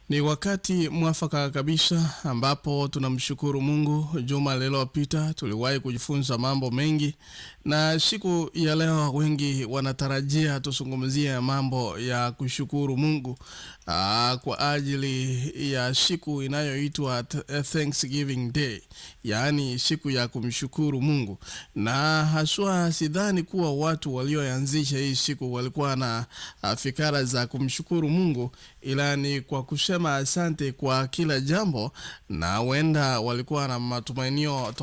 Ni wakati mwafaka kabisa ambapo tunamshukuru Mungu. Juma lililopita tuliwahi kujifunza mambo mengi, na siku ya leo wengi wanatarajia tuzungumzie mambo ya kushukuru Mungu kwa ajili ya siku inayoitwa Thanksgiving Day, yaani siku ya kumshukuru Mungu. Na haswa sidhani kuwa watu walioanzisha hii siku walikuwa na fikra za kumshukuru Mungu, ila ni kwa kusema asante kwa kila jambo, na wenda walikuwa na matumainio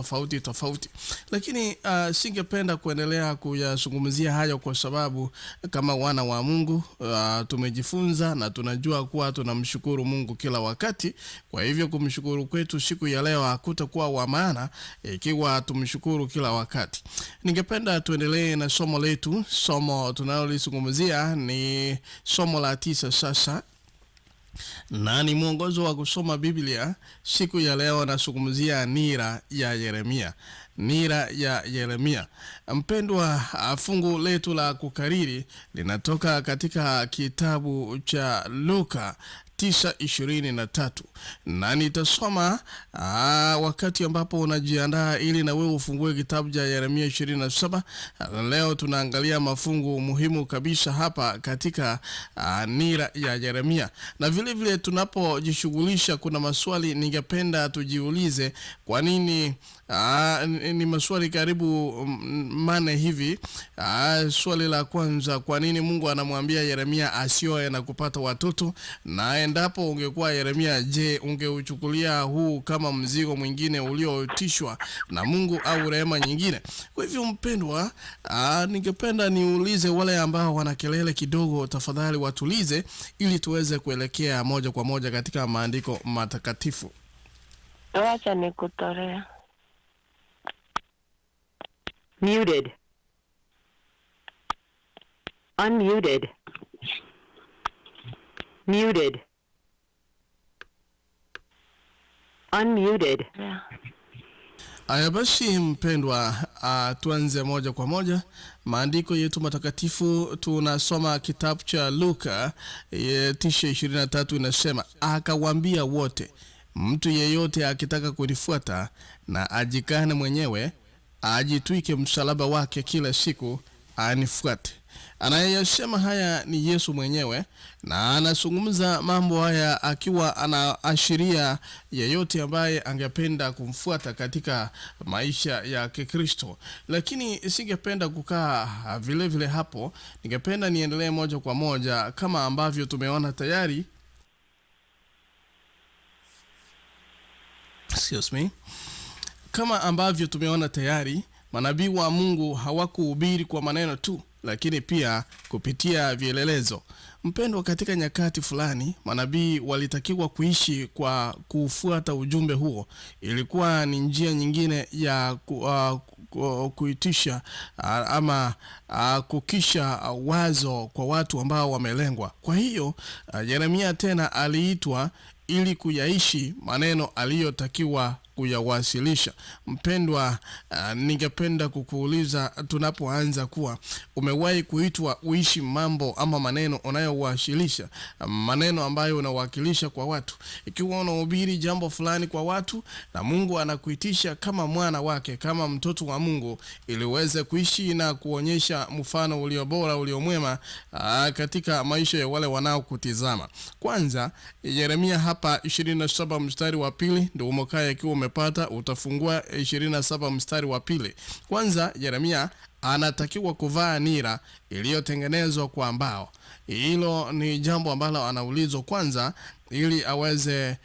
tofauti. Lakini singependa kuendelea kuyazungumzia hayo kwa sababu kama wana wa Mungu tumejifunza na tunajua kuwa tunamshukuru Mungu kila wakati. Kwa hivyo kumshukuru kwetu siku ya leo hakutakuwa wa maana ikiwa tumshukuru kila wakati. Ningependa tuendelee na somo letu. Somo tunalolizungumzia ni somo la Tisa sasa, na ni mwongozo wa kusoma Biblia. Siku ya leo nazungumzia nira ya Yeremia. Nira ya Yeremia. Mpendwa, fungu letu la kukariri linatoka katika kitabu cha Luka 9:23, na nitasoma wakati ambapo unajiandaa ili na wewe ufungue kitabu cha Yeremia 27. Leo tunaangalia mafungu muhimu kabisa hapa katika nira ya Yeremia, na vile vile tunapojishughulisha kuna maswali ningependa tujiulize. Kwa nini ni maswali karibu mane hivi. Swali la kwanza, kwa nini Mungu anamwambia Yeremia asioe na kupata watoto? Na endapo ungekuwa Yeremia, je, ungeuchukulia huu kama mzigo mwingine uliotishwa na Mungu au rehema nyingine? Kwa hivyo mpendwa, ningependa niulize wale ambao wana kelele kidogo, tafadhali watulize ili tuweze kuelekea moja kwa moja katika maandiko matakatifu. Acha nikutorea. Muted. Unmuted. Muted. Unmuted. Aya basi mpendwa, tuanze moja kwa moja maandiko yetu matakatifu. Tunasoma kitabu cha Luka 9:23, inasema, akawaambia wote, mtu yeyote akitaka kunifuata na ajikane mwenyewe, ajitwike msalaba wake kila siku anifuate. Anayesema haya ni Yesu mwenyewe, na anazungumza mambo haya akiwa anaashiria yeyote ambaye angependa kumfuata katika maisha ya Kikristo. Lakini singependa kukaa vile vile hapo, ningependa niendelee moja kwa moja kama ambavyo tumeona tayari. Kama ambavyo tumeona tayari, manabii wa Mungu hawakuhubiri kwa maneno tu, lakini pia kupitia vielelezo. Mpendwa, katika nyakati fulani manabii walitakiwa kuishi kwa kufuata ujumbe huo. Ilikuwa ni njia nyingine ya kuitisha ama kukisha wazo kwa watu ambao wamelengwa. Kwa hiyo Yeremia tena aliitwa ili kuyaishi maneno aliyotakiwa kuyawasilisha. Mpendwa, ningependa kukuuliza tunapoanza kuwa umewahi kuitwa uishi mambo ama maneno unayowasilisha, maneno ambayo unawakilisha kwa watu. Ikiwa unahubiri jambo fulani kwa watu na Mungu anakuitisha kama mwana wake, kama mtoto wa Mungu, ili uweze kuishi na kuonyesha mfano ulio bora, ulio mwema katika maisha ya wale wanaokutizama. Kwanza Yeremia hapa 27 mstari wa 2 ndio umokaa ikiwa umepata, utafungua 27 mstari wa 2. Kwanza Yeremia anatakiwa kuvaa nira iliyotengenezwa kwa mbao. Hilo ni jambo ambalo anaulizwa kwanza ili aweze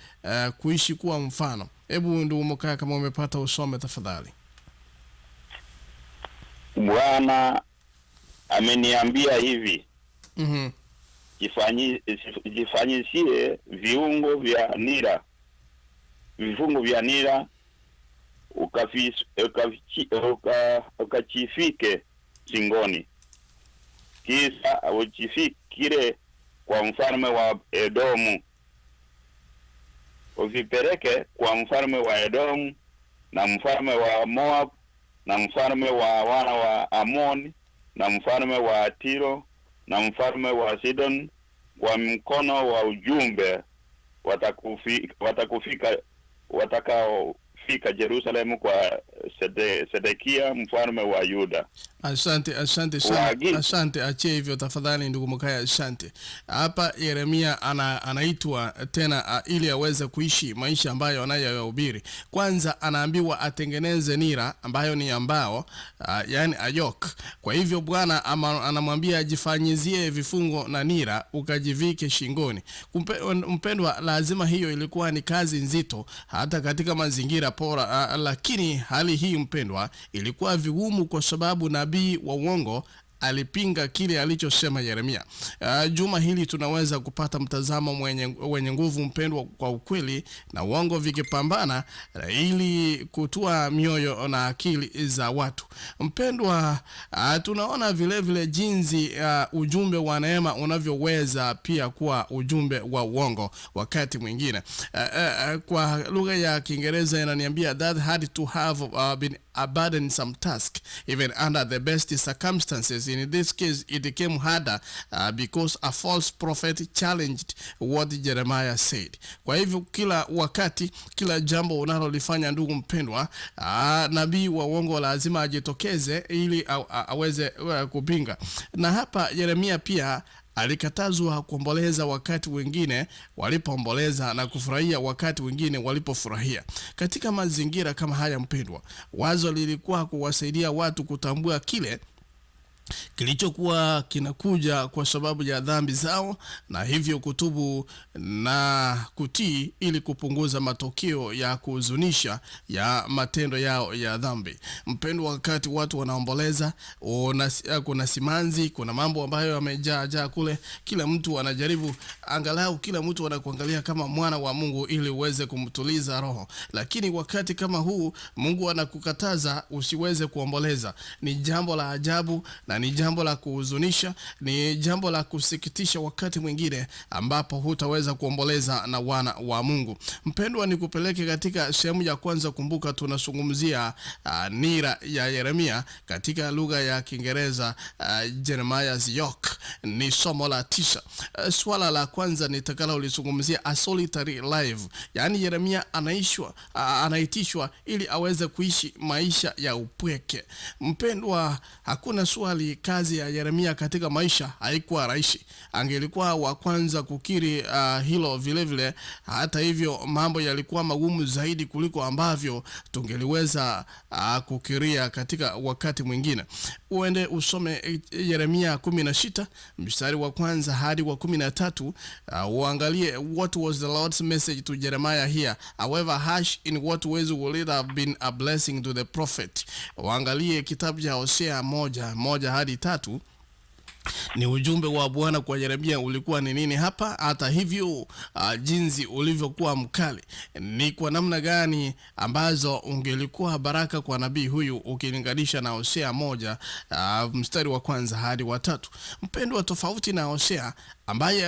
kuishi kuwa mfano. Hebu ndio umokaa kama umepata usome tafadhali. Bwana ameniambia hivi. Jifanyisie vifungo vya nira ukachifike shingoni, kisha uchifikire kwa mfalme wa Edomu, uvipeleke kwa mfalme wa Edomu na mfalme wa Moab na mfalme wa wana wa Amoni na mfalme wa Tiro na mfalme wa Sidon kwa mkono wa ujumbe watakaofika Yerusalemu kwa Sedekia mfalme wa Yuda. Asante sana. Asante, achie hivyo tafadhali ndugu Mkaya, asante. Hapa Yeremia anaitwa tena ili aweze kuishi maisha ambayo anayohubiri. Kwanza anaambiwa atengeneze nira ambayo ni ambao, yani ayok. Kwa hivyo Bwana anamwambia ajifanyizie vifungo na nira ukajivike shingoni. Mpendwa, lazima hiyo ilikuwa ni kazi nzito hata katika mazingira bora, lakini hali hii mpendwa ilikuwa vigumu kwa sababu nabii wa uongo alipinga kile alichosema Yeremia. Juma hili tunaweza kupata mtazamo wenye nguvu mpendwa, kwa ukweli na uongo vikipambana ili kutua mioyo na akili za watu. Mpendwa, tunaona vile vile jinsi ujumbe wa neema unavyoweza pia kuwa ujumbe wa uongo wakati mwingine. Kwa lugha ya Kiingereza inaniambia that had to have been a burdensome task even under the best circumstances. In this case it became harder because a false prophet challenged what Jeremiah said. Kwa hivyo kila wakati, kila jambo unalolifanya ndugu mpendwa, nabii wa uongo lazima ajitokeze ili aweze kupinga. Na hapa Yeremia pia alikatazwa kuomboleza wakati wengine walipoomboleza na kufurahia wakati wengine walipofurahia. Katika mazingira kama haya mpendwa, wazo lilikuwa kuwasaidia watu kutambua kile kilichokuwa kinakuja kwa sababu ya dhambi zao, na hivyo kutubu na kutii ili kupunguza matokeo ya kuhuzunisha ya matendo yao ya dhambi. Mpendwa, wakati watu wanaomboleza, kuna simanzi, kuna mambo ambayo yamejaa kule, kila mtu anajaribu, angalau kila mtu anakuangalia kama mwana wa Mungu ili uweze kumtuliza roho. Lakini wakati kama huu Mungu anakukataza usiweze kuomboleza. Ni jambo la ajabu na ni jambo la kuhuzunisha, ni jambo la kusikitisha wakati mwingine ambapo hutaweza kuomboleza na wana wa Mungu. Mpendwa, nikupeleke katika sehemu ya kwanza. Kumbuka tunazungumzia nira ya Yeremia katika lugha ya Kiingereza, Jeremiah's yoke. Ni somo la tisa. Swala la kwanza nitakalo lizungumzia a solitary life, yani Yeremia anaitishwa ili aweze kuishi maisha ya upweke. Mpendwa, hakuna swali, kazi ya Yeremia katika maisha haikuwa rahisi. Angelikuwa wa kwanza kukiri hilo vile vile. Hata hivyo mambo yalikuwa magumu zaidi kuliko ambavyo tungeliweza kukiria katika wakati mwingine. Uende usome Yeremia 16 mstari wa kwanza hadi wa 13, uangalie what was the Lord's message to Jeremiah here, however harsh in what ways will it have been a blessing to the prophet. Uangalie kitabu cha Hosea 1 hadi 3. Ni ujumbe wa Bwana kwa Yeremia ulikuwa ni nini hapa? Hata hivyo jinsi ulivyokuwa mkali, ni kwa namna gani ambazo ungelikuwa baraka kwa nabii huyu ukilinganisha na Hosea 1 mstari wa kwanza hadi wa 3. Mpendwa, tofauti na Hosea ambaye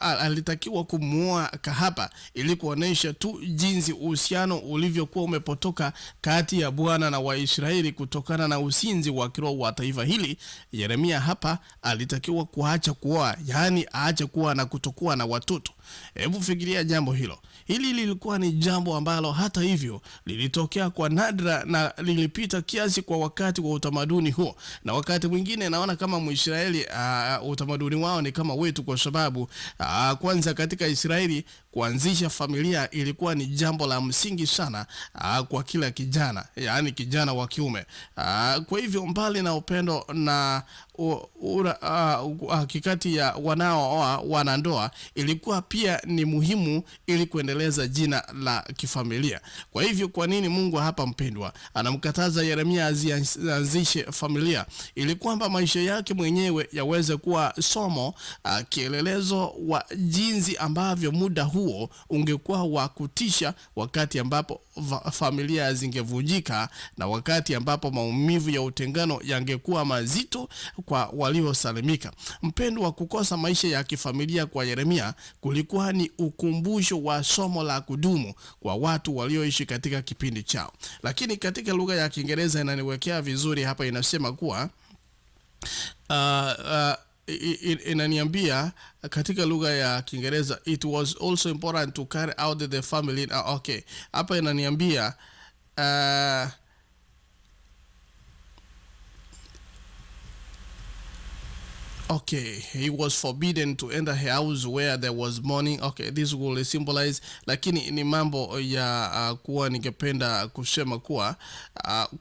alitakiwa kumuoa kahaba ili kuonesha tu jinsi uhusiano ulivyokuwa umepotoka kati ya Bwana na Waisraeli kutokana na usinzi wa kiroho wa taifa hili, Yeremia hapa alitakiwa kuacha kuoa, yani aache kuwa na kutokuwa na watoto. Hebu fikiria jambo hilo. Hili lilikuwa ni jambo ambalo hata hivyo lilitokea kwa nadra na lilipita kiasi kwa wakati wa utamaduni huo. Na wakati mwingine naona kama Mwisraeli utamaduni wao ni kama wetu, kwa sababu kwanza katika Israeli kuanzisha familia ilikuwa ni jambo la msingi sana kwa kila kijana, yani kijana wa kiume. Kwa hivyo mbali na upendo na kikati ya wanaooa wanandoa, ilikuwa pia ni muhimu ili kuendeleza jina la kifamilia. Kwa hivyo kwa nini Mungu hapa mpendwa anamkataza Yeremia azianzishe familia? Ili kwamba maisha yake mwenyewe yaweze kuwa somo, kielelezo wa jinsi ambavyo muda huo ungekuwa wa kutisha, wakati ambapo familia zingevunjika na wakati ambapo maumivu ya utengano yangekuwa mazito kwa waliosalimika. Mpendwa, kukosa maisha ya kifamilia kwa Yeremia kulikuwa ni ukumbusho wa somo la kudumu kwa watu walioishi katika kipindi chao. Lakini katika lugha ya Kiingereza inaniwekea vizuri hapa, inasema kuwa inaniambia katika lugha ya Kiingereza, it was also important to carry out the family. Okay, hapa inaniambia okay, he was forbidden to enter a house where there was mourning. Okay, this will symbolize, lakini ni mambo ya kuwa ningependa kusema kuwa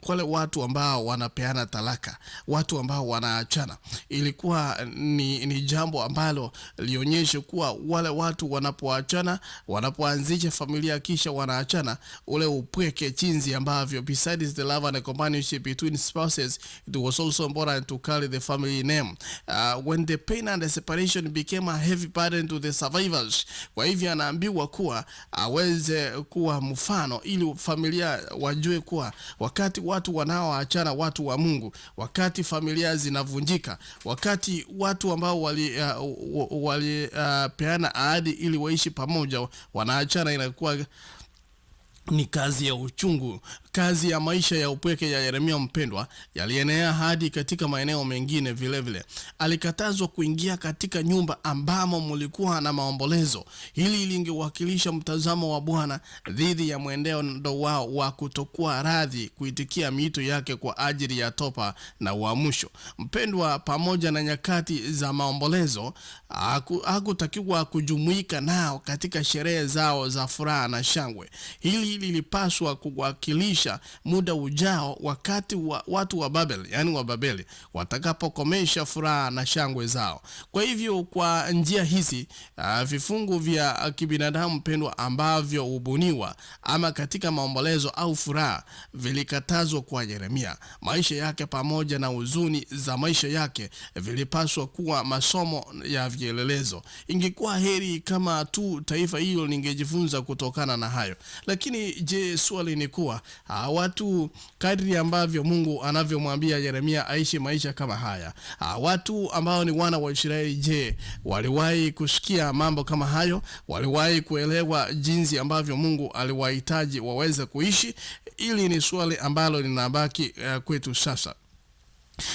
wale watu ambao wanapeana talaka, watu ambao wanaachana, ilikuwa ni jambo ambalo lionyeshe kuwa wale watu wanapoachana, wanapoanzisha familia kisha wanaachana, ule upweke chinzi ambavyo besides the love and the companionship between spouses, it was also important to carry the family name. When the pain and the separation became a heavy burden to the survivors. Kwa hivyo anaambiwa kuwa aweze kuwa mfano ili familia wajue kuwa wakati watu wanaoachana, watu wa Mungu, wakati familia zinavunjika, wakati watu ambao wali peana ahadi ili waishi pamoja wanaachana, inakuwa ni kazi ya uchungu. Kazi ya maisha ya upweke ya Yeremia mpendwa yalienea hadi katika maeneo mengine vile vile. Alikatazwa kuingia katika nyumba ambamo mulikuwa na maombolezo. Hili lingewakilisha mtazamo wa Bwana dhidi ya mwenendo wao wa kutokuwa radhi kuitikia miito yake kwa ajili ya toba na uamsho. Mpendwa, pamoja na nyakati za maombolezo, hakutakiwa kujumuika nao katika sherehe zao za furaha na shangwe. Hili lilipaswa kuwakilisha muda ujao wakati watu wa Babeli watakapokomesha furaha na shangwe zao. Kwa hivyo kwa njia hizi vifungu vya kibinadamu mpendwa ambavyo hubuniwa ama katika maombolezo au furaha vilikatazwa kwa Yeremia. Maisha yake pamoja na huzuni za maisha yake vilipaswa kuwa masomo ya vielelezo. Ingekuwa heri kama tu taifa hilo lingejifunza kutokana na hayo. Lakini je, swali ni kuwa watu kadri ambavyo Mungu anavyomwambia Yeremia aishi maisha kama haya, watu ambao ni wana wa Israeli, je, waliwahi kusikia mambo kama hayo? Waliwahi kuelewa jinsi ambavyo Mungu aliwahitaji waweze kuishi? Ili ni swali ambalo linabaki kwetu sasa.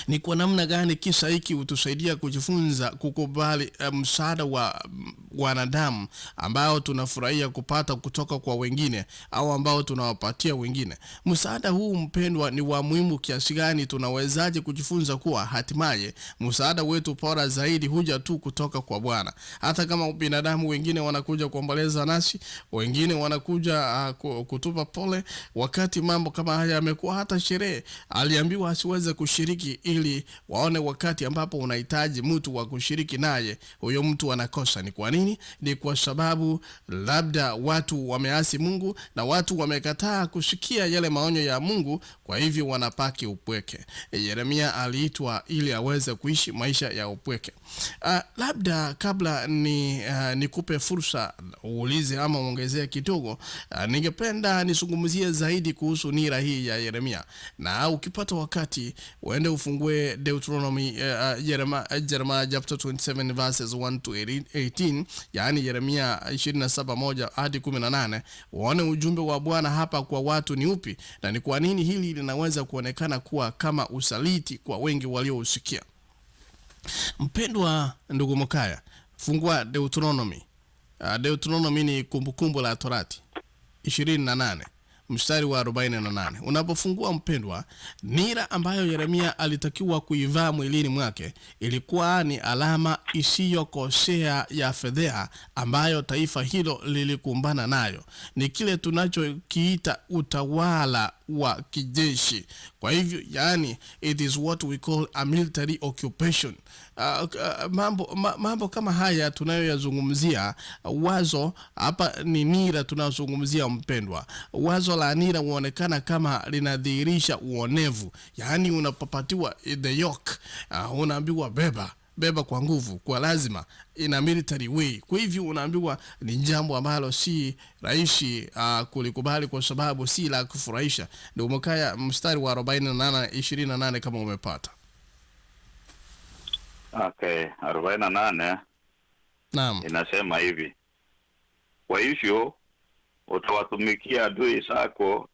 Ni kwa namna gani kisa hiki utusaidia kujifunza kukubali msaada wa wanadamu ambao tunafurahia kupata kutoka kwa wengine au ambao tunawapatia wengine? Msaada huu mpendwa ni wa muhimu kiasi gani? Tunawezaje kujifunza kuwa hatimaye msaada wetu bora zaidi huja tu kutoka kwa Bwana? Hata kama binadamu wengine wanakuja kuomboleza nasi, wengine wanakuja kutupa pole, wakati mambo kama haya yamekuwa hata sherehe, aliambiwa asiweze kushiriki ili waone wakati ambapo unahitaji mtu wa kushiriki naye, huyo mtu anakosa. Ni kwa nini? Ni kwa sababu labda watu wameasi Mungu na watu wamekataa kusikia yale maonyo ya Mungu, kwa hivyo wanapaki upweke. Yeremia aliitwa ili aweze kuishi maisha ya upweke. Labda kabla nikupe fursa uulize ama ongezea kidogo, ningependa nisungumzie zaidi kuhusu nira hii ya Yeremia. Na ukipata wakati uende ufungue Deuteronomy, Jeremiah chapter 27 verses 1 to 18, yani Yeremia 27:1 hadi 18, uone ujumbe wa Bwana hapa kwa watu ni upi na ni kwa nini hili linaweza kuonekana kuwa kama usaliti kwa wengi waliousikia. Mpendwa ndugu Mkaya, fungua Deuteronomy. Deuteronomy ni kumbukumbu la Torati 28 mstari wa 48. Unapofungua mpendwa, nira ambayo Yeremia alitakiwa kuivaa mwilini mwake ilikuwa ni alama isiyokosea ya fedheha ambayo taifa hilo lilikumbana nayo. Ni kile tunachokiita utawala wa kijeshi. Kwa hivyo yani it is what we call a military occupation. Mambo kama haya tunayoyazungumzia, wazo hapa ni nira tunazungumzia mpendwa. Wazo la nira huonekana kama linadhihirisha uonevu. Yani unapopatiwa the yoke, unaambiwa beba kwa nguvu, kwa lazima, in a military way. Kwa hivyo unaambiwa ni jambo ambalo si rahisi kulikubali kwa sababu si la kufurahisha. Ndio Mkaya mstari wa 48:28 kama umepata. Okay, 48. Naam. Inasema hivi: kwa hivyo utawatumikia adui zako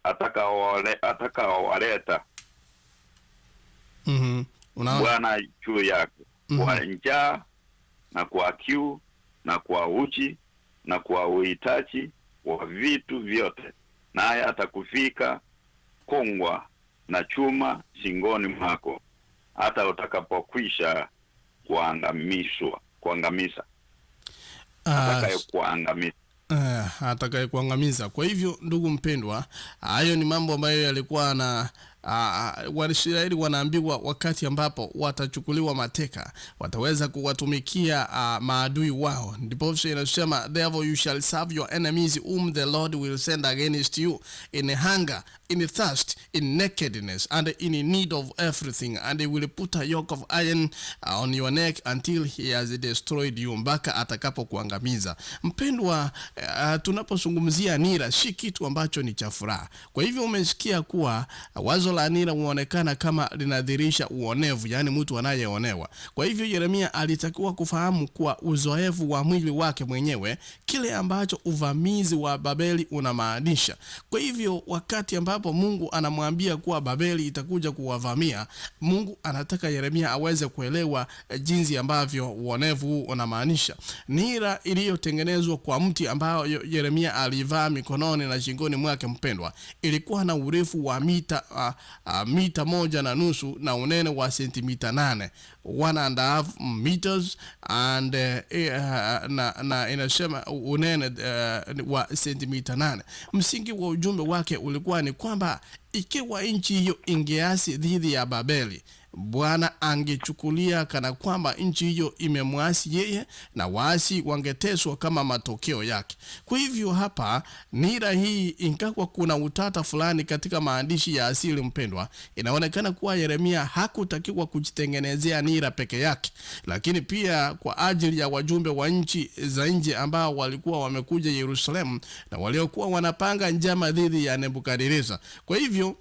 atakaowaleta Bwana juu yako. kwa njaa na kwa kiu na kwa uchi na kwa uhitaji wa vitu vyote, naye atakufika kongwa na chuma shingoni mwako, hata utakapokwisha kuangamiza atakaye kuangamiza. Kwa hivyo ndugu mpendwa, hayo ni mambo ambayo yalikuwa na Waisraeli wanaambiwa wakati ambapo watachukuliwa mateka, wataweza kuwatumikia maadui wao. Ndipo inasema, therefore you shall serve your enemies whom the Lord will send against you in hunger, in thirst, in nakedness, and in need of everything, and he will put a yoke of iron on your neck until he has destroyed you, mpaka atakapo kuangamiza. Mpendwa, tunapozungumzia nira si kitu ambacho ni cha furaha. Kwa hivyo umesikia kuwa wazo la nira huonekana kama linadhirisha uonevu, yani mtu anayeonewa. Kwa hivyo Yeremia alitakiwa kufahamu kuwa uzoefu wa mwili wake mwenyewe kile ambacho uvamizi wa Babeli unamaanisha. Kwa hivyo wakati ambapo Mungu anamwambia kuwa Babeli itakuja kuwavamia, Mungu anataka Yeremia aweze kuelewa jinsi ambavyo uonevu huu unamaanisha. Nira iliyotengenezwa kwa mti ambao Yeremia alivaa mikononi na shingoni mwake, mpendwa, ilikuwa na urefu wa mita 1.5 na unene wa sentimita 8, 1.5 meters, and na inasema unene wa sentimita 8. Msingi wa ujumbe wake ulikuwa ni kwamba ikiwa nchi hiyo ingeasi dhidi ya Babeli, Bwana angechukulia kana kwamba nchi hiyo imemwasi yeye, na waasi wangeteswa kama matokeo yake. Kwa hivyo hapa nira hii, ingawa kuna utata fulani katika maandishi ya asili, mpendwa, inaonekana kuwa Yeremia hakutakiwa kujitengenezea nira peke yake, lakini pia kwa ajili ya wajumbe wa nchi za nje ambao walikuwa wamekuja Yerusalemu na waliokuwa wanapanga njama dhidi ya Nebukadneza. Kwa hivyo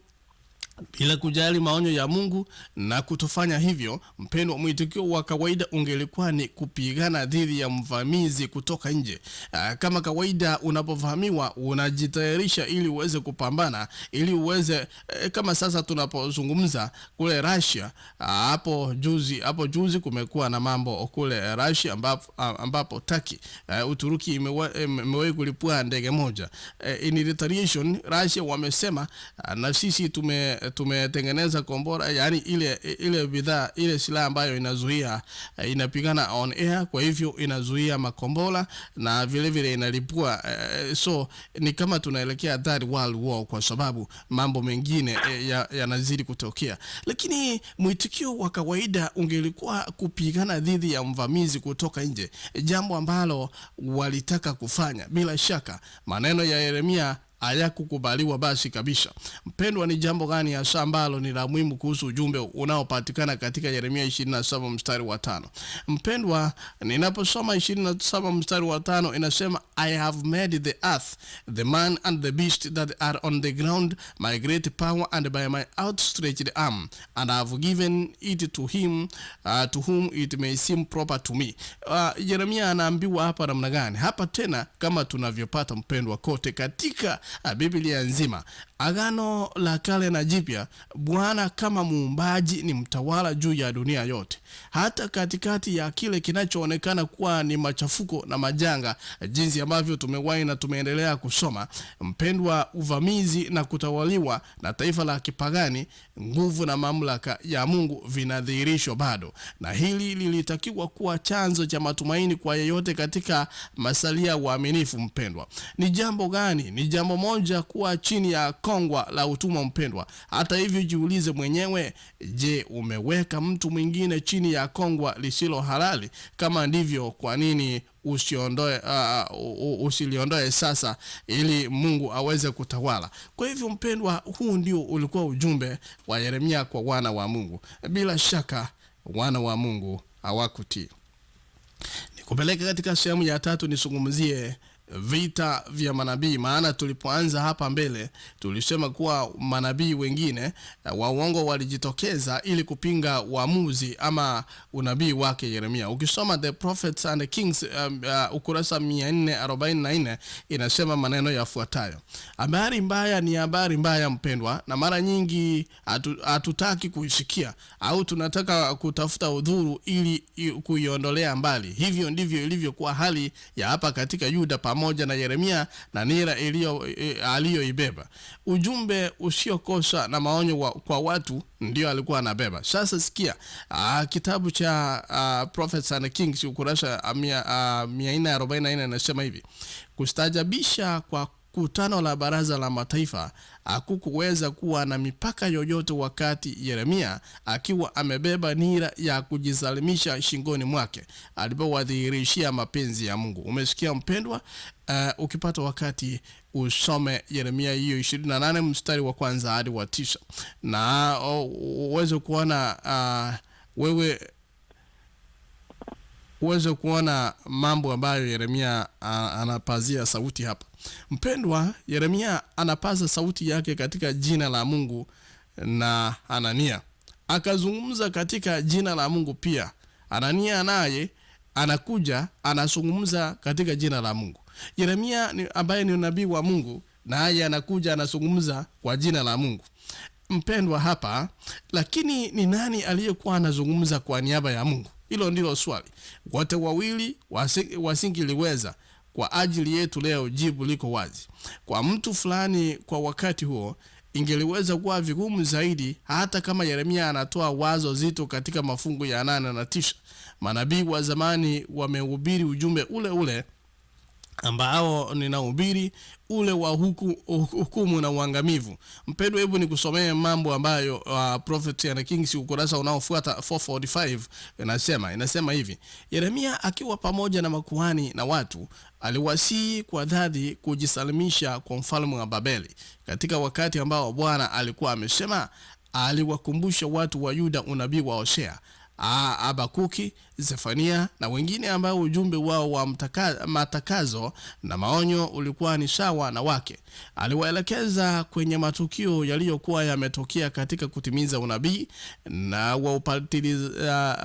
bila kujali maonyo ya Mungu na kutofanya hivyo, mpendwa, mwitikio wa kawaida ungelikuwa ni kupigana dhidi ya mvamizi kutoka nje. Kama kawaida unapovamiwa unajitayarisha ili uweze kupambana, ili uweze kama sasa tunapozungumza kule Russia, hapo juzi kumekuwa na mambo kule Russia ambapo Turkey, Uturuki imewahi kulipua ndege moja. In retaliation, Russia wamesema na sisi tumetengeneza kombora, yani ile bidhaa, ile silaha ambayo inazuia inapigana on air, kwa hivyo inazuia makombora na vile vile inalipua. So ni kama tunaelekea third world war, kwa sababu mambo mengine yanazidi kutokea. Lakini mwitikio wa kawaida ungelikuwa kupigana dhidi ya mvamizi kutoka nje, jambo ambalo walitaka kufanya. Bila shaka maneno ya Yeremia hayakukubaliwa basi kabisa. Mpendwa, ni jambo gani hasa ambalo ni la muhimu kuhusu ujumbe unaopatikana katika Yeremia 27 mstari wa 5? Mpendwa, ninaposoma 27 mstari wa 5 inasema, I have made the earth, the man and the beast that are on the ground, my great power and by my outstretched arm, and I have given it to him to whom it may seem proper to me. Yeremia anaambiwa hapa namna gani? Hapa tena kama tunavyopata, mpendwa, kote katika Biblia nzima, Agano la Kale na Jipya, Bwana kama muumbaji ni mtawala juu ya dunia yote. Hata katikati ya kile kinachoonekana kuwa ni machafuko na majanga, jinsi ambavyo tumewahi na tumeendelea kusoma, mpendwa, uvamizi na kutawaliwa na taifa la kipagani, nguvu na mamlaka ya Mungu vinadhihirishwa bado. Na hili lilitakiwa kuwa chanzo cha matumaini kwa yeyote katika masalia waaminifu, mpendwa. Ni jambo gani? Ni jambo moja kuwa chini ya kongwa la utumwa, mpendwa. Hata hivyo jiulize mwenyewe, je, umeweka mtu mwingine chini ya kongwa lisilo halali? Kama ndivyo, kwa nini usiliondoe sasa ili Mungu aweze kutawala? Kwa hivyo mpendwa, huu ndio ulikuwa ujumbe wa Yeremia kwa wana wa Mungu. Bila shaka wana wa Mungu hawakutii. Nikupeleka katika sehemu ya 3 nisungumzie vita vya manabii. Maana tulipoanza hapa mbele tulisema kuwa manabii wengine wa uongo walijitokeza ili kupinga uamuzi ama unabii wake Yeremia. Ukisoma The Prophets and the Kings ukurasa 444 inasema maneno yafuatayo: habari mbaya ni habari mbaya mpendwa, na mara nyingi hatutaki kuisikia au tunataka kutafuta udhuru ili kuiondolea mbali. Hivyo ndivyo ilivyokuwa hali ya hapa katika Yuda pamoja na Yeremia na nira aliyoibeba. Ujumbe usiokosa na maonyo kwa watu ndio alikuwa anabeba. Sasa sikia, kitabu cha Prophets and Kings ukurasa 444 inasema hivi: kustajabisha kwa kutano la baraza la mataifa hakukuweza kuwa na mipaka yoyote wakati Yeremia akiwa amebeba nira ya kujisalimisha shingoni mwake alipowadhihirishia mapenzi ya Mungu. Umesikia mpendwa? Ukipata wakati usome Yeremia hiyo 28 mstari wa kwanza hadi wa 9 na uweze kuona uweze kuona mambo ambayo Yeremia anapazia sauti hapa. Mpendwa, Yeremia anapaza sauti yake katika jina la Mungu, na Hanania akazungumza katika jina la Mungu pia. Hanania naye anakuja anazungumza katika jina la Mungu. Yeremia ambaye ni nabii wa Mungu, naye anakuja anazungumza kwa jina la Mungu. Mpendwa hapa, lakini ni nani aliyekuwa anazungumza kwa niaba ya Mungu? Hilo ndilo swali. Wote wawili wasingeliweza. Kwa ajili yetu leo jibu liko wazi. Kwa mtu fulani kwa wakati huo ingeliweza kuwa vigumu zaidi, hata kama Yeremia anatoa wazo zito katika mafungu ya 8 na 9. Manabii wa zamani wamehubiri ujumbe ule ule ambao ninahubiri, ule wa hukumu na uangamivu. Mpendwa, hebu nikusomee mambo ambayo Prophets and Kings ukurasa unaofuata 445 inasema hivi: Yeremia akiwa pamoja na makuhani na watu aliwasihi kwa dhati kujisalimisha kwa mfalme wa Babeli. Katika wakati ambao Bwana alikuwa amesema, aliwakumbusha watu wa Yuda unabii wa Hosea, Habakuki, Zefania na wengine ambao ujumbe wao wa matakazo na maonyo ulikuwa ni sawa na wake. Aliwaelekeza kwenye matukio yaliyokuwa yametokea katika kutimiza unabii na wa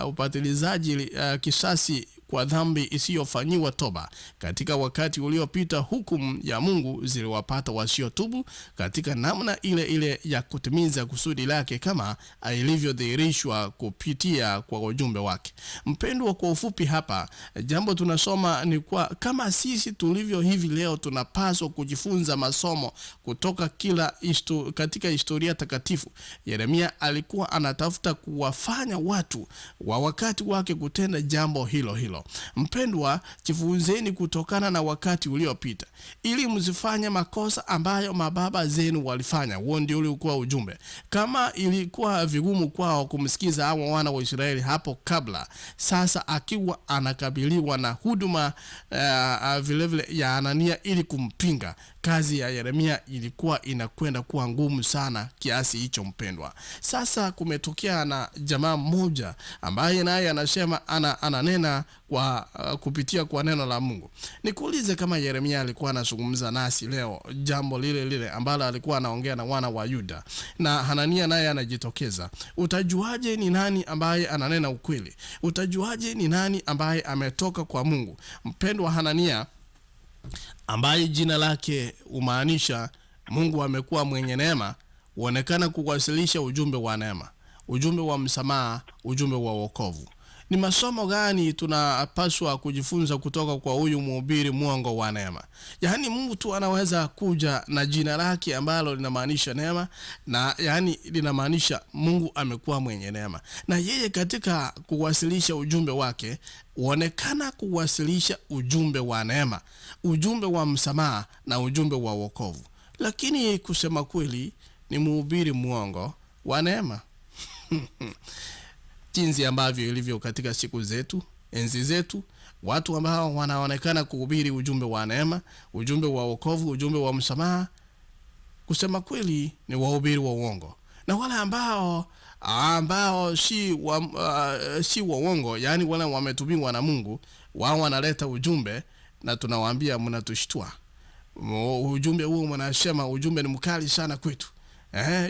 upatilizaji kisasi kwa dhambi isiyofanyiwa toba. Katika wakati uliopita hukumu ya Mungu ziliwapata wasiotubu katika namna ile ile ya kutimiza kusudi lake kama ilivyodhihirishwa kupitia kwa ujumbe wake. Mpendwa, kwa ufupi hapa jambo tunasoma ni kwa kama sisi tulivyo hivi leo tunapaswa kujifunza masomo kutoka katika historia takatifu. Yeremia alikuwa anatafuta kuwafanya watu wa wakati wake kutenda jambo hilo hilo. Mpendwa, jifunzeni kutokana na wakati uliopita ili msifanye makosa ambayo mababa zenu walifanya. Huo ndio ulikuwa ujumbe. Kama ilikuwa vigumu kwao kumsikiza hao wana wa Israeli hapo kabla, sasa akiwa anakabiliwa na huduma vilevile ya Hanania ili kumpinga, kazi ya Yeremia ilikuwa inakwenda kuwa ngumu sana kiasi hicho. Mpendwa, sasa kumetokea na jamaa mmoja ambaye naye anasema ananena kwa kupitia kwa neno la Mungu. Nikuulize, kama Yeremia alikuwa anazungumza nasi leo jambo lile lile ambalo alikuwa anaongea na wana wa Yuda, na Hanania naye anajitokeza, utajuaje ni nani ambaye ananena ukweli? Utajuaje ni nani ambaye ametoka kwa Mungu? Mpendwa, Hanania ambaye jina lake umaanisha Mungu amekuwa mwenye neema, huonekana kuwasilisha ujumbe wa neema, ujumbe wa msamaha, ujumbe wa wokovu. Ni masomo gani tunapaswa kujifunza kutoka kwa huyu mhubiri mwongo wa neema? Yaani mtu anaweza kuja na jina lake ambalo linamaanisha neema, na yaani linamaanisha Mungu amekuwa mwenye neema, na yeye katika kuwasilisha ujumbe wake huonekana kuwasilisha ujumbe wa neema, ujumbe wa msamaha na ujumbe wa wokovu. Lakini kusema kweli ni mhubiri mwongo wa neema. Jinsi ambavyo ilivyo katika siku zetu, enzi zetu, watu ambao wanaonekana kuhubiri ujumbe wa neema, ujumbe wa wokovu, ujumbe wa msamaha, kusema kweli ni wahubiri wa uongo. Na wale ambao si wa uongo, yani wale wametumiwa na Mungu, wao wanaleta ujumbe na tunawaambia mnatushtua. Ujumbe huu mnasema ujumbe ni mkali sana kwetu.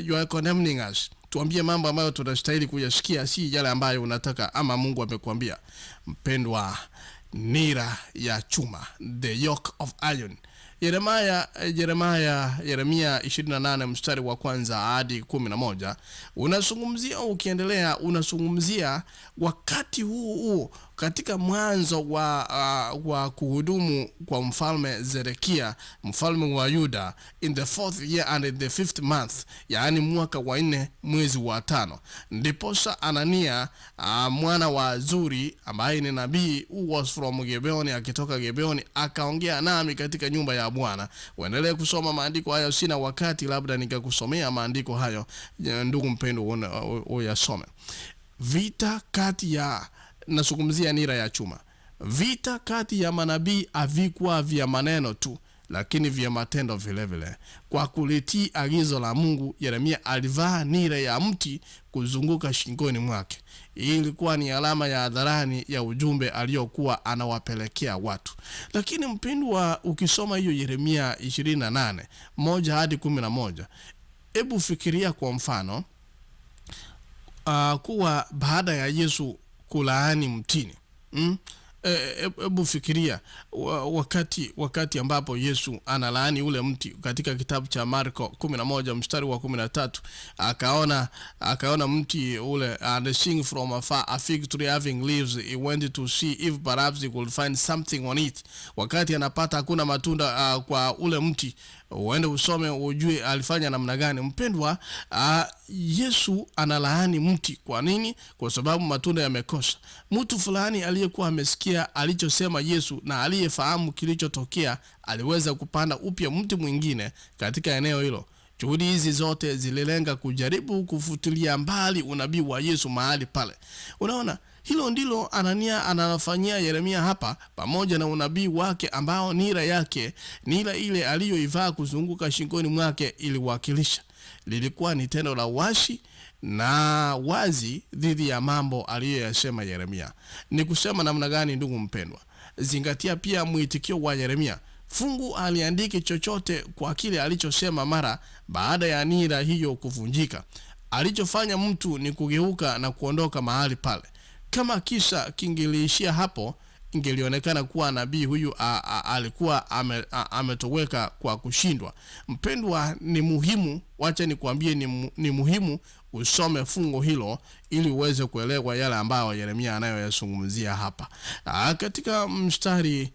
You are condemning us. Tuambie mambo ambayo tunastahili kuyasikia, si yale ambayo unataka ama Mungu amekuambia. Mpendwa, nira ya chuma, the yoke of iron. Yeremia 28 mstari wa kwanza hadi 11 unazungumzia, ukiendelea unazungumzia wakati huu katika mwanzo wa kuhudumu kwa mfalme Zedekia, mfalme wa Yuda, in the 4th year and in the 5th month, yani mwaka wa 4 mwezi wa 5, ndiposa Anania mwana wa Zuri ambaye ni nabii, who was from Gibeoni, akitoka Gibeoni, akaongea nami katika nyumba ya Bwana. Uendelee kusoma maandiko hayo, sina wakati, labda nikakusomea maandiko hayo, ndugu mpendo, uyasome. Vita kati ya, nazungumzia nira ya chuma. Vita kati ya manabii havikuwa vya maneno tu, lakini vya matendo vile vile. Kwa kulitii agizo la Mungu, Yeremia alivaa nira ya mti kuzunguka shingoni mwake. Hii ilikuwa ni alama ya hadharani ya ujumbe aliyokuwa anawapelekea watu. Lakini mpendwa, ukisoma hiyo Yeremia 28 1 hadi 11, hebu fikiria kwa mfano kuwa baada ya Yesu kulaani mtini. Hebu fikiria wakati ambapo Yesu analaani ule mti katika kitabu cha Marko 11 mstari wa 13. Akaona mti ule, and seeing from afar a fig tree having leaves, he went to see if perhaps he could find something on it. Wakati anapata hakuna matunda kwa ule mti, uende usome ujue alifanya namna gani. Mpendwa, Yesu analaani mti. Kwa nini? Kwa sababu matunda yamekosa. Mtu fulani aliyekuwa amesikia alichosema Yesu na aliyefahamu kilichotokea aliweza kupanda upya mti mwingine katika eneo hilo. Juhudi hizi zote zililenga kujaribu kufutilia mbali unabii wa Yesu mahali pale. Unaona, hilo ndilo Anania anafanyia Yeremia hapa, pamoja na unabii wake ambao nira yake, nira ile aliyoivaa kuzunguka shingoni mwake iliwakilisha. Lilikuwa ni tendo la washi na wazi dhidi ya mambo aliyoyasema Yeremia. Ni kusema namna gani, ndugu mpendwa? Zingatia pia mwitikio wa Yeremia. Fungu aliandiki chochote kwa kile alichosema mara baada ya nira hiyo kuvunjika. Alichofanya mtu ni kugeuka na kuondoka mahali pale. Kama kisa kingeliishia hapo, ingelionekana kuwa nabii huyu alikuwa ametoweka kwa kushindwa. Mpendwa, ni muhimu, wacha nikwambie, ni muhimu usome fungo hilo ili uweze kuelewa yale ambayo Yeremia anayoyazungumzia hapa. Katika mstari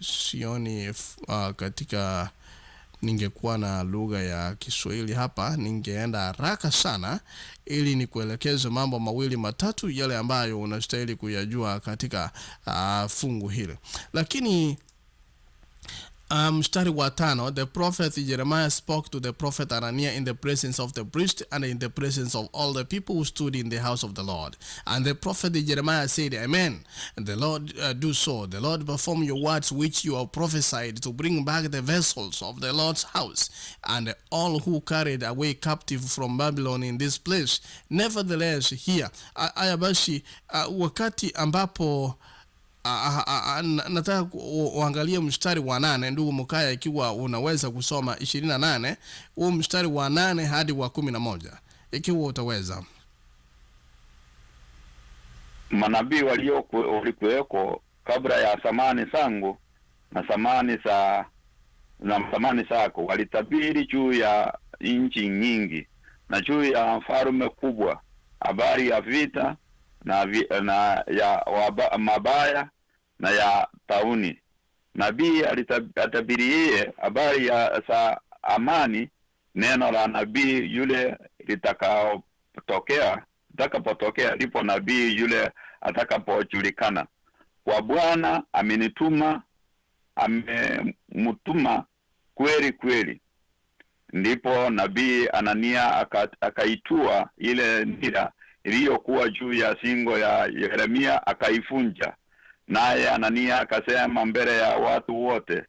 sioni katika, ningekuwa na lugha ya Kiswahili hapa ningeenda haraka sana ili nikuelekeze mambo mawili matatu yale ambayo unastahili kuyajua katika fungu hili. Lakini mstari wa 5, the prophet Jeremiah spoke to the prophet Ananiah in the presence of the priest and in the presence of all the people who stood in the house of the Lord. And the prophet Jeremiah said, Amen. And the Lord do so. The Lord perform your words which you have prophesied, to bring back the vessels of the Lord's house and all who carried away captive from Babylon in this place. Nevertheless here, aya basi, wakati ambapo nataka uangalie mstari wa 8, ndugu Mkaya, ikiwa unaweza kusoma 28, huu mstari wa 8 hadi wa 11, ikiwa utaweza. Manabii walikuweko kabla ya samani zangu na samani zako walitabiri juu ya nchi nyingi na juu ya mfalme kubwa, habari ya vita na ya mabaya na ya tauni. Nabii alitabirie habari ya amani. Neno la nabii yule litakapotokea lipo nabii yule atakapojulikana. Kwa Bwana amenituma, amemtuma kweli kweli. Ndipo nabii Anania akaitua ile nira iliyokuwa juu ya singo ya Yeremia, akaifunja. Naye Anania akasema mbele ya watu wote,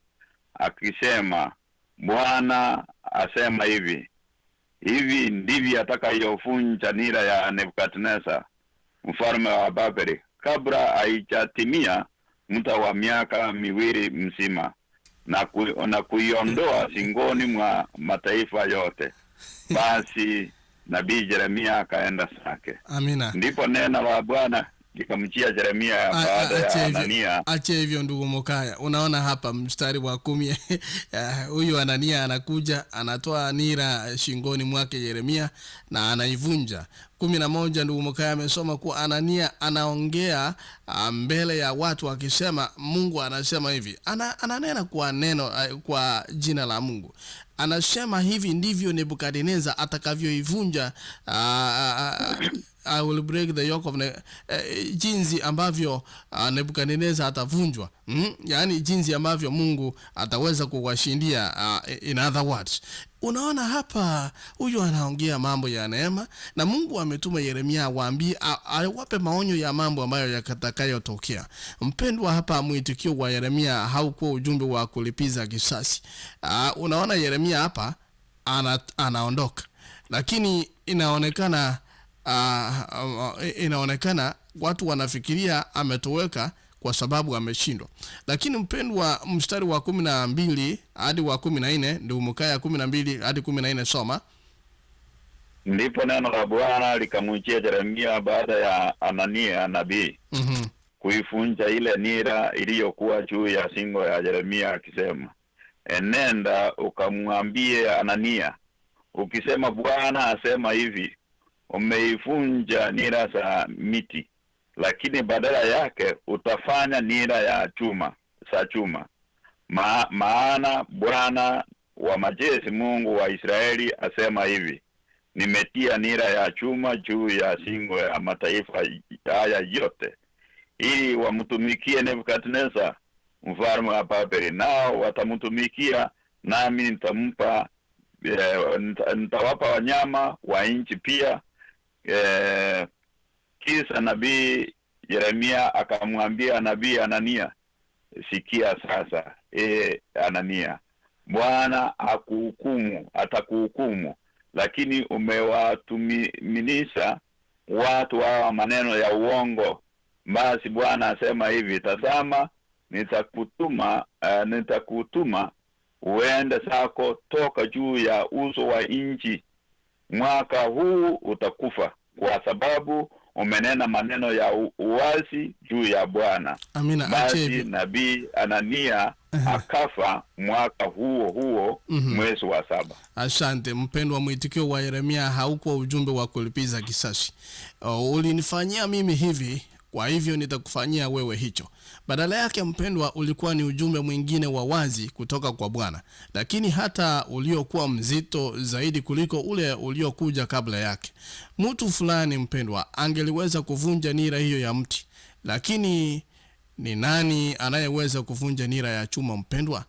akisema, Bwana asema hivi ndivyo atakayofunja nira ya Nebukadneza mfalme wa Babeli, kabla haijatimia muda wa miaka 2 mzima, na kuiondoa singoni mwa mataifa yote. Basi nabii Yeremia akaenda zake. Amina. Ndipo neno la Bwana likamjia Yeremia baada ya Anania. Acha hivyo ndugu Mokaya. Unaona hapa mstari wa 10 huyu Anania anakuja, anatoa nira shingoni mwake Yeremia na anaivunja. 11 ndugu Mokaya amesoma kuwa Anania anaongea mbele ya watu akisema Mungu anasema hivi. Ananena kwa neno kwa jina la Mungu. Anasema hivi ndivyo Nebukadneza atakavyoivunja I will break the yoke of jinsi ambavyo Nebukadneza atavunjwa. Yaani jinsi ambavyo Mungu ataweza kuwashindia, in other words. Unaona hapa huyu anaongea mambo ya neema, na Mungu ametuma Yeremia awaambie, awape maonyo ya mambo ambayo yatakayotokea. Mpendwa, hapa mwitikio wa Yeremia haukuwa ujumbe wa kulipiza kisasi. Unaona Yeremia hapa anaondoka, lakini inaonekana watu wanafikiria ametoweka kwa sababu ameshindwa. Lakini mpendwa, mstari wa 12 hadi wa 14 ndio Mkaya 12 hadi 14 soma. Ndipo neno la Bwana likamjia Yeremia baada ya Anania nabii kuifunja ile nira iliyokuwa juu ya singo ya Yeremia, akisema, enenda ukamwambie Anania ukisema, Bwana asema hivi, umeifunja nira za miti, lakini badala yake utafanya nira ya chuma. Maana Bwana wa majeshi, Mungu wa Israeli, asema hivi, nimetia nira ya chuma juu ya singo ya mataifa haya yote, ili wamtumikie Nebukadneza mfalme wa Babeli, nao watamtumikia, nami nitawapa wanyama wa nchi pia. Kisha nabii Yeremia akamwambia nabii Anania, sikia sasa, Anania, Bwana atakuhukumu, lakini umewatuminisha watu hawa maneno ya uongo. Basi Bwana asema hivi, tazama, nitakutuma uende zako toka juu ya uso wa nchi. Mwaka huu utakufa kwa sababu umenena maneno ya uwazi juu ya Bwana. Amina. Basi nabii Anania akafa mwaka huo mwezi wa 7. Asante mpendwa, mwitikio wa Yeremia haukuwa ujumbe wa kulipiza kisasi. Ulinifanyia mimi hivi, kwa hivyo nitakufanyia wewe hicho. Badala yake mpendwa, ulikuwa ni ujumbe mwingine wa wazi kutoka kwa Bwana, lakini hata uliokuwa mzito zaidi kuliko ule uliokuja kabla yake. Mtu fulani mpendwa angeliweza kuvunja nira hiyo ya mti, lakini ni nani anayeweza kuvunja nira ya chuma mpendwa?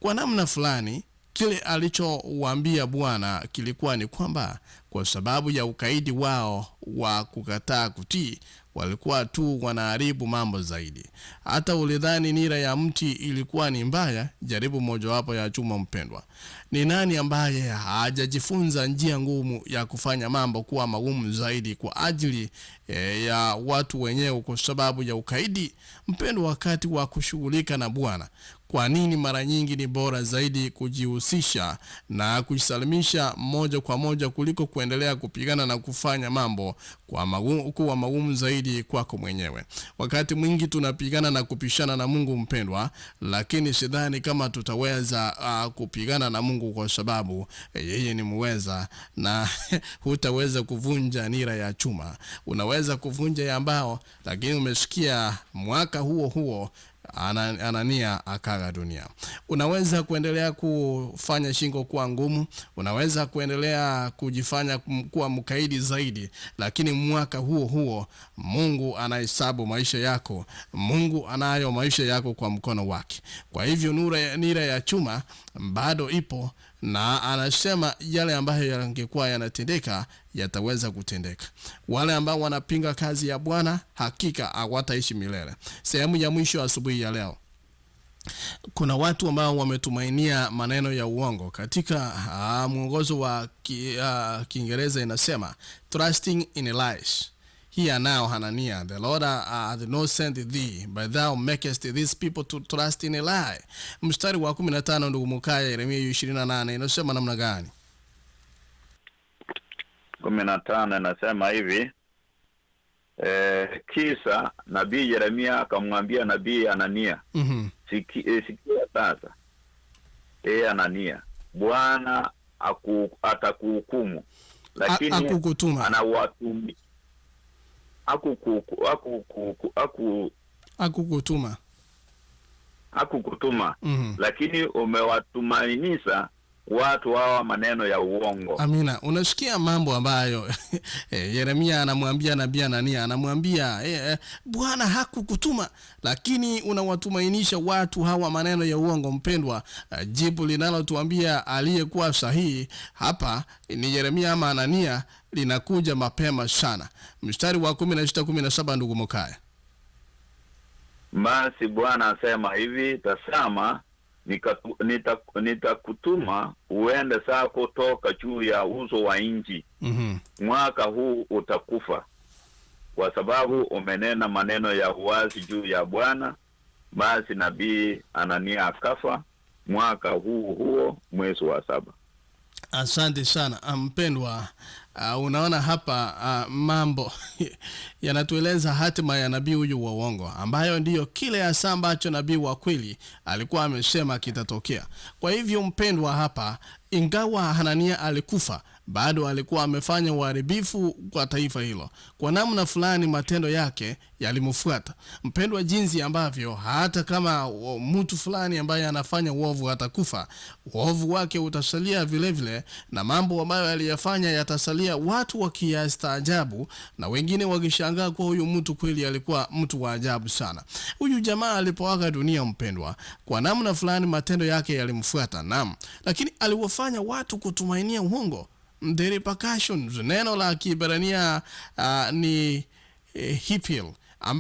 Kwa namna fulani kile alichowaambia Bwana kilikuwa ni kwamba kwa sababu ya ukaidi wao wa kukataa kutii, walikuwa tu wanaharibu mambo zaidi. Hata ulidhani nira ya mti ilikuwa ni mbaya, jaribu mojawapo ya chuma mpendwa. Ni nani ambaye hajajifunza njia ngumu ya kufanya mambo kuwa magumu zaidi kwa ajili ya watu wenyewe kwa sababu ya ukaidi? Mpendwa, wakati wa kushughulika na Bwana, kwa nini mara nyingi ni bora zaidi kujihusisha na kujisalimisha moja kwa moja kuliko kuendelea kupigana na kufanya mambo kuwa magumu zaidi kwako mwenyewe? Wakati mwingi tunapigana na kupishana na Mungu mpendwa, lakini sidhani kama tutaweza kupigana na Mungu kwa sababu yeye ni muweza, na hutaweza kuvunja nira ya chuma. Unaweza kuvunja ya mbao, lakini umesikia mwaka huo Anania akaga dunia. Unaweza kuendelea kufanya shingo kuwa ngumu, unaweza kuendelea kujifanya kuwa mkaidi zaidi, lakini mwaka huo Mungu anahesabu maisha yako. Mungu anayo maisha yako kwa mkono wake. Kwa hivyo nira ya chuma bado ipo, na anasema yale ambayo yangekuwa yanatendeka yataweza kutendeka. Wale ambao wanapinga kazi ya Bwana hakika hawataishi milele. Sehemu ya mwisho asubuhi ya leo. Kuna watu ambao wametumainia maneno ya uongo. Katika mwongozo wa Kiingereza inasema trusting in lies. Here now, Hananiah, the Lord hath not sent thee, but thou makest these people to trust in a lie. Mstari wa 15 ndugu Mkaya, Yeremia 28 inasema namna gani? 15 inasema hivi, kisa nabii Yeremia akamwambia nabii Anania, sikia sasa, Anania, Bwana atakuhukumu, lakini anawatumi hakukutuma, lakini umewatumainisha watu hawa maneno ya uongo. Amina. Unasikia mambo ambayo Yeremia anamwambia nabii Anania, anamwambia Bwana hakukutuma, lakini unawatumainisha watu hawa maneno ya uongo. Mpendwa, jibu linalotuambia aliyekuwa sahihi hapa ni Yeremia ama Anania linakuja mapema sana. Mstari wa 16-17 ndugu Mkaya. Basi Bwana asema hivi, tazama, nitakutuma uende zako toka juu ya uso wa nchi. Mwaka huu utakufa, kwa sababu umenena maneno ya uwazi juu ya Bwana. Basi nabii Anania akafa mwaka huo mwezi wa 7. Asante sana mpendwa. Unaona hapa mambo yanatueleza hatima ya nabii huyu wa uongo, ambayo ndiyo kile hasa ambacho nabii wa kweli alikuwa amesema kitatokea. Kwa hivyo mpendwa, hapa ingawa Hanania alikufa, bado alikuwa amefanya uharibifu kwa taifa hilo. Kwa namna fulani matendo yake yalimfuata. Mpendwa, jinsi ambavyo hata kama mtu fulani ambaye anafanya uovu atakufa, uovu wake utasalia vile vile, na mambo ambayo aliyafanya yatasalia, watu wakiyastaajabu na wengine wakishangaa kwa huyu mtu kweli alikuwa mtu wa ajabu sana. Huyu jamaa alipoaga dunia mpendwa, kwa namna fulani matendo yake yalimfuata, naam, lakini aliwafanya watu kutumainia uongo. The repercussions, neno la Kiebrania ni hipil,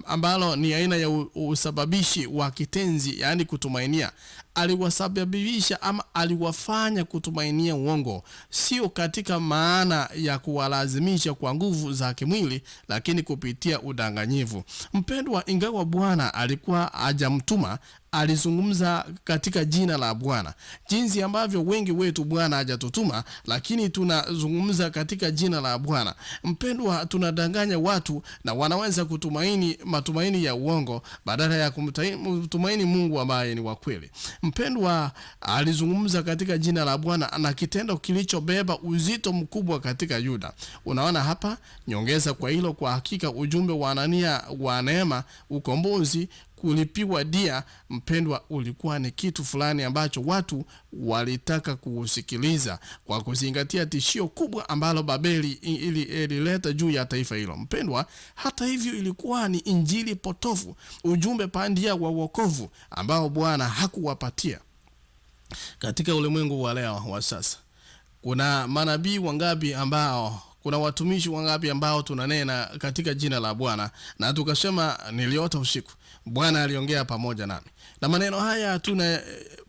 ambalo ni aina ya usababishi wa kitenzi, yani kutumainia. Aliwasababisha ama aliwafanya kutumainia uongo, sio katika maana ya kuwalazimisha kwa nguvu za kimwili, lakini kupitia udanganyifu. Mpendwa, ingawa Bwana alikuwa hajamtuma, alizungumza katika jina la Bwana. Jinsi ambavyo wengi wetu Bwana hajatutuma, lakini tunazungumza katika jina la Bwana. Mpendwa, tunadanganya watu na wanaweza kutumaini matumaini ya uongo badala ya kumtumaini Mungu ambaye ni wa kweli. Mpendwa, alizungumza katika jina la Bwana na kitendo kilichobeba uzito mkubwa katika Yuda. Unaona hapa, nyongeza kwa hilo, kwa hakika ujumbe wa Anania wa neema, ukombozi, kulipiwa dia, mpendwa, ulikuwa ni kitu fulani ambacho watu walitaka kusikiliza, kwa kuzingatia tishio kubwa ambalo Babeli ilileta juu ya taifa hilo. Mpendwa, hata hivyo ilikuwa ni injili potofu, ujumbe pandia wa wokovu ambao Bwana hakuwapatia. Katika ulimwengu wa leo wa sasa, kuna manabii wangapi ambao, kuna watumishi wangapi ambao tunanena katika jina la Bwana na tukasema niliota usiku, Bwana aliongea pamoja nami. Na maneno haya tuna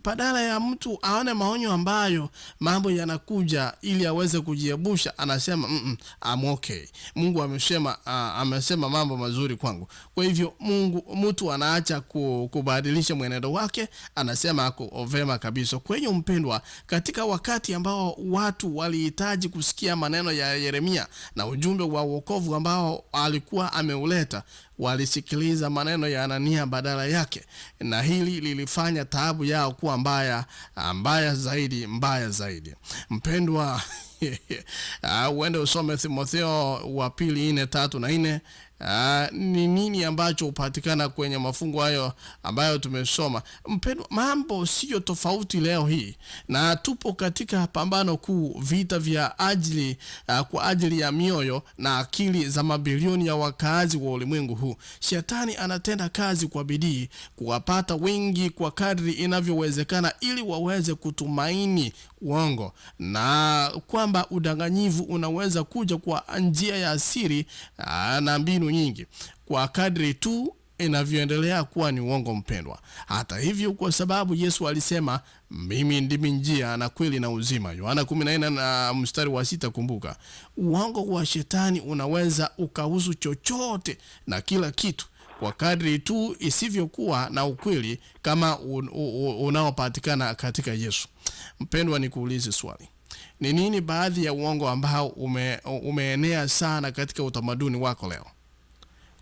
badala ya mtu aone maonyo ambayo mambo yanakuja ili aweze kujiepusha, anasema I'm okay. Mungu amesema mambo mazuri kwangu. Kwa hivyo mtu anaacha kubadilisha mwenendo wake, anasema ako vema kabisa. Kwa hiyo mpendwa, katika wakati ambao watu walihitaji kusikia maneno ya Yeremia na ujumbe wa wokovu ambao alikuwa ameuleta, walisikiliza maneno ya Anania badala yake, na hili lilifanya taabu yao kuwa mbaya zaidi. Mpendwa, uende usome Timotheo wa 2:4, 3 na 4. Ni nini ambacho upatikana kwenye mafungu hayo ambayo tumesoma. Mpendwa, mambo sio tofauti leo hii, na tupo katika pambano kuu, vita vya kwa ajili ya mioyo na akili za mabilioni ya wakazi wa ulimwengu huu. Shetani anatenda kazi kwa bidii kuwapata wengi kwa kadri inavyowezekana, ili waweze kutumaini uongo, na kwamba udanganyifu unaweza kuja kwa njia ya siri na mbinu nyingi. Kwa kadri tu inavyoendelea kuwa ni uongo mpendwa. Hata hivyo, kwa sababu Yesu alisema mimi ndimi njia na kweli na uzima, Yohana 14 na mstari wa 6, kumbuka. Uongo wa shetani unaweza ukahusu chochote na kila kitu kwa kadri tu isivyokuwa na ukweli kama unaopatikana katika Yesu. Mpendwa, nikuulize swali. Ni nini baadhi ya uongo ambao umeenea sana katika utamaduni wako leo?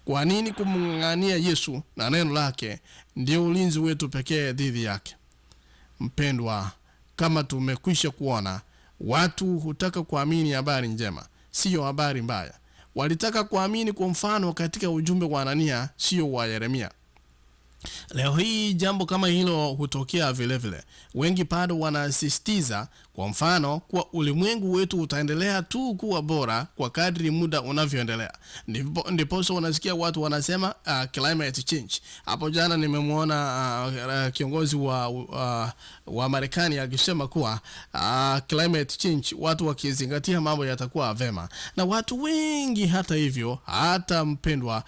Kwa nini kumng'ang'ania Yesu na neno lake ndio ulinzi wetu pekee dhidi yake? Mpendwa, kama tumekwisha kuona, watu hutaka kuamini habari njema, sio habari mbaya. Walitaka kuamini kwa mfano katika ujumbe wa Anania, sio wa Yeremia. Leo hii jambo kama hilo hutokea vile vile. Wengi bado wanasisitiza kwa mfano kwa ulimwengu wetu utaendelea tu kuwa bora kwa kadri muda unavyoendelea. Ndipo unasikia watu wanasema climate change. Hapo jana nimemwona kiongozi wa Marekani akisema kuwa climate change, watu wakizingatia mambo yatakuwa vema. Na watu wengi hata hivyo, hata mpendwa,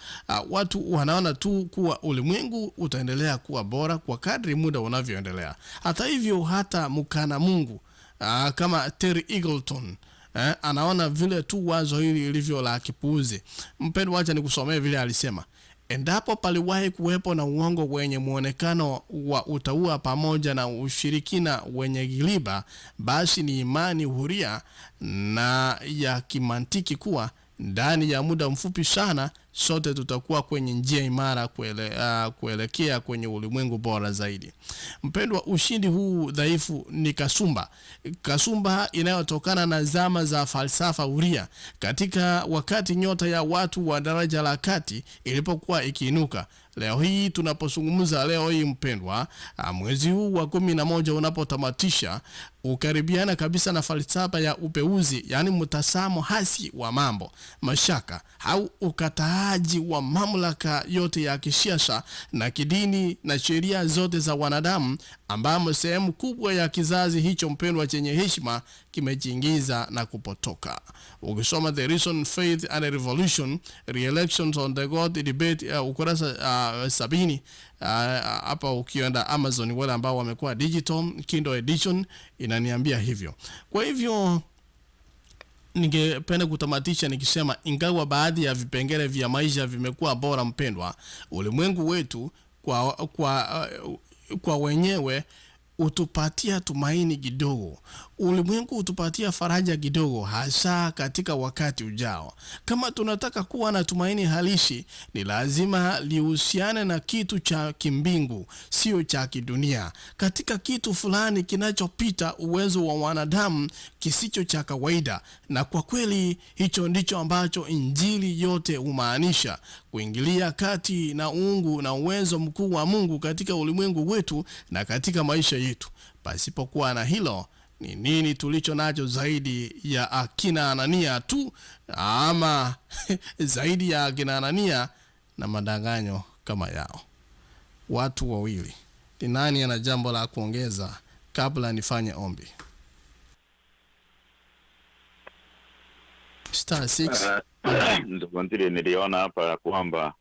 watu wanaona tu kuwa ulimwengu utaendelea kuwa bora kwa kadri muda unavyoendelea. Hata hivyo, hata mkana Mungu kama Terry Eagleton anaona vile tu wazo hili lilivyo la kipuuzi. Mpendwa, acha nikusomee vile alisema. Endapo paliwahi kuwepo na uongo wenye muonekano wa utaua pamoja na ushirikina wenye giliba, basi ni imani huria na ya kimantiki kuwa ndani ya muda mfupi sana sote tutakuwa kwenye njia imara kuelekea kwenye ulimwengu bora zaidi. Mpendwa, ushindi huu dhaifu ni kasumba inayotokana na zama za falsafa huria, katika wakati nyota ya watu wa daraja la kati ilipokuwa ikiinuka. Leo hii tunapozungumza leo hii mpendwa, mwezi huu wa 11 unapotamatisha, ukaribiana kabisa na falsafa ya upeuzi, yani mtazamo hasi wa mambo, mashaka au ukataaji wa mamlaka yote ya kisiasa na kidini na sheria zote za wanadamu, ambamo sehemu kubwa ya kizazi hicho mpendwa chenye heshima kimejiingiza na kupotoka. Ukisoma The Reason, Faith and Revolution, Re-elections on the God Debate, ukurasa 70, hapa ukienda Amazon, wale ambao wamekuwa digital Kindle edition, inaniambia hivyo. Kwa hivyo ningependa kutamatisha nikisema, ingawa baadhi ya vipengele vya maisha vimekuwa bora mpendwa, ulimwengu wetu kwa wenyewe utupatia tumaini kidogo. Ulimwengu utupatia faraja kidogo, hasa katika wakati ujao. Kama tunataka kuwa na tumaini halisi, ni lazima lihusiane na kitu cha kimbingu, sio cha kidunia. Katika kitu fulani kinachopita uwezo wa wanadamu, kisicho cha kawaida. Na kwa kweli hicho ndicho ambacho injili yote humaanisha, kuingilia kati na uungu na uwezo mkuu wa Mungu katika ulimwengu wetu na katika maisha yetu. Pasipokuwa na hilo, ni nini tulicho nacho zaidi ya akina Anania tu, ama zaidi ya akina Anania na madanganyo kama yao? Watu wawili, ni nani ana jambo la kuongeza kabla nifanye ombi? Star 6. Ndio niliona hapa kwamba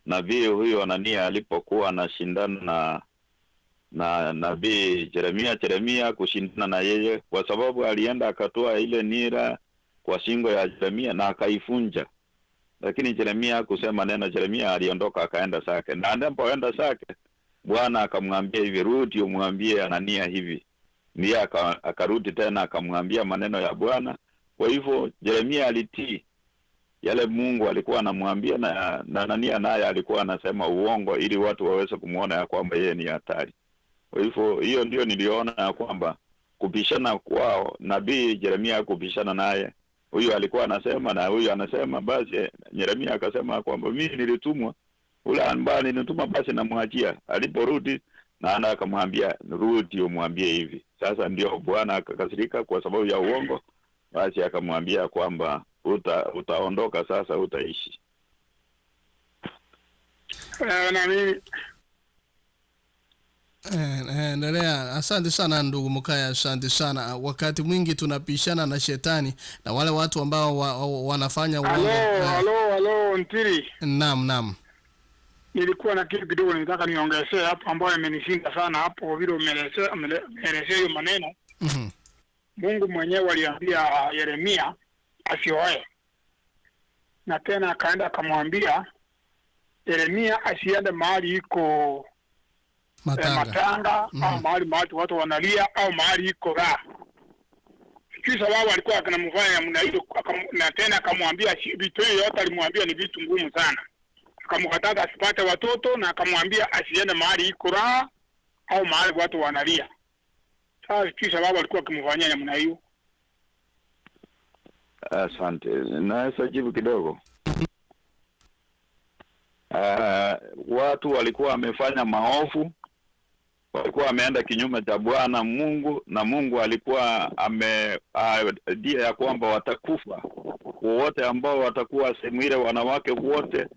nabii huyo Anania alipokuwa anashindana na nabii Yeremia kushindana na yeye, kwa sababu alienda akatoa ile nira kwa shingo ya Yeremia na akaifunja. Lakini Yeremia kusema neno, Yeremia aliondoka akaenda zake. Na anapoenda zake, Bwana akamwambia hivi, rudi umwambie Anania hivi. Ndiye akarudi tena akamwambia maneno ya Bwana. Kwa hivyo Yeremia alitii yale Mungu alikuwa anamwambia, na Anania naye alikuwa anasema uongo ili watu waweze kumuona ya kwamba yeye ni hatari. Kwa hivyo hiyo ndio niliona ya kwamba kupishana kwao, nabii Yeremia kupishana naye, huyu alikuwa anasema na huyu anasema, basi Yeremia akasema kwamba mimi nilitumwa, ule ambaye nilituma basi namwachia. Aliporudi na akamwambia rudi umwambie hivi. Sasa ndio Bwana akakasirika kwa sababu ya uongo, basi akamwambia kwamba utaondoka sasa, utaishi. Na mimi endelea. Asante sana ndugu Mkaya, asante sana. Wakati mwingi tunapishana na shetani na wale watu ambao wanafanya uongo. Halo Ntiri. Naam. nilikuwa na kitu kidogo nitaka niongezee hapo ambayo imenishinda sana hapo vile umeelezea hiyo maneno. Mungu mwenyewe aliambia Yeremia asioe. Na tena akaenda akamwambia Yeremia asiende mahali iko matanga au mahali watu wanalia au mahali iko raha. Sijui sababu alikuwa akanamfanya namna hiyo, na tena akamwambia vitu yote alimwambia ni vitu ngumu sana. Akamkataza asipate watoto na akamwambia asiende mahali iko raha au mahali watu wanalia. Sasa sijui sababu alikuwa akimfanyia namna hiyo. Asante. Naweza jibu kidogo. Watu walikuwa wamefanya maovu, walikuwa wameenda kinyume cha Bwana Mungu, na Mungu alikuwa dia ya kwamba watakufa wote ambao watakuwa sehemu ile, wanawake wote,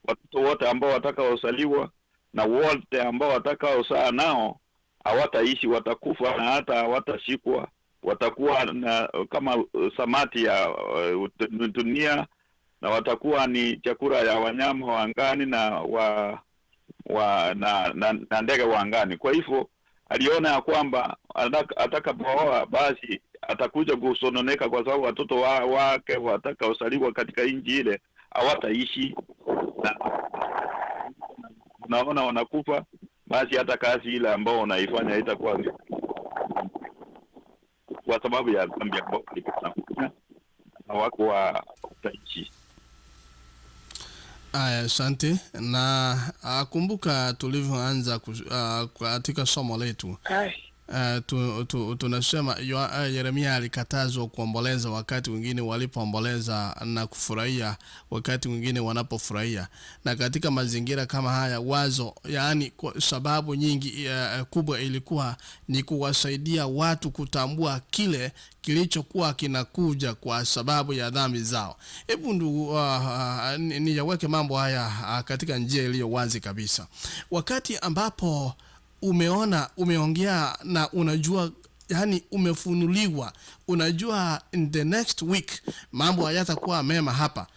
watoto wote ambao watakaozaliwa na wote ambao watakaozaa nao hawataishi, watakufa na hata hawatashikwa, watakuwa na kama samaki ya dunia, na watakuwa ni chakula ya wanyama wa angani na na ndege wa angani. Kwa hivyo aliona ya kwamba atakapooa basi atakuja kusononeka, kwa sababu watoto wake watakaozaliwa katika nchi ile hawataishi, na unaona wanakufa, basi hata kazi ile ambao unaifanya itakuwa kwa sababu ya dhambi ambayo walifanya na wako wataishi. Asante. Na kumbuka tulivyoanza katika somo letu. Tunasema Yeremia alikatazwa kuomboleza wakati wengine walipoomboleza na kufurahia wakati wengine wanapofurahia. Na katika mazingira kama haya, wazo, yaani kwa sababu nyingi kubwa ilikuwa ni kuwasaidia watu kutambua kile kilichokuwa kinakuja kwa sababu ya dhambi zao. Hebu niyaweke mambo haya katika njia iliyo wazi kabisa. Wakati ambapo umeongea na unajua, yani umefunuliwa, unajua in the next week mambo hayatakuwa mema hapa.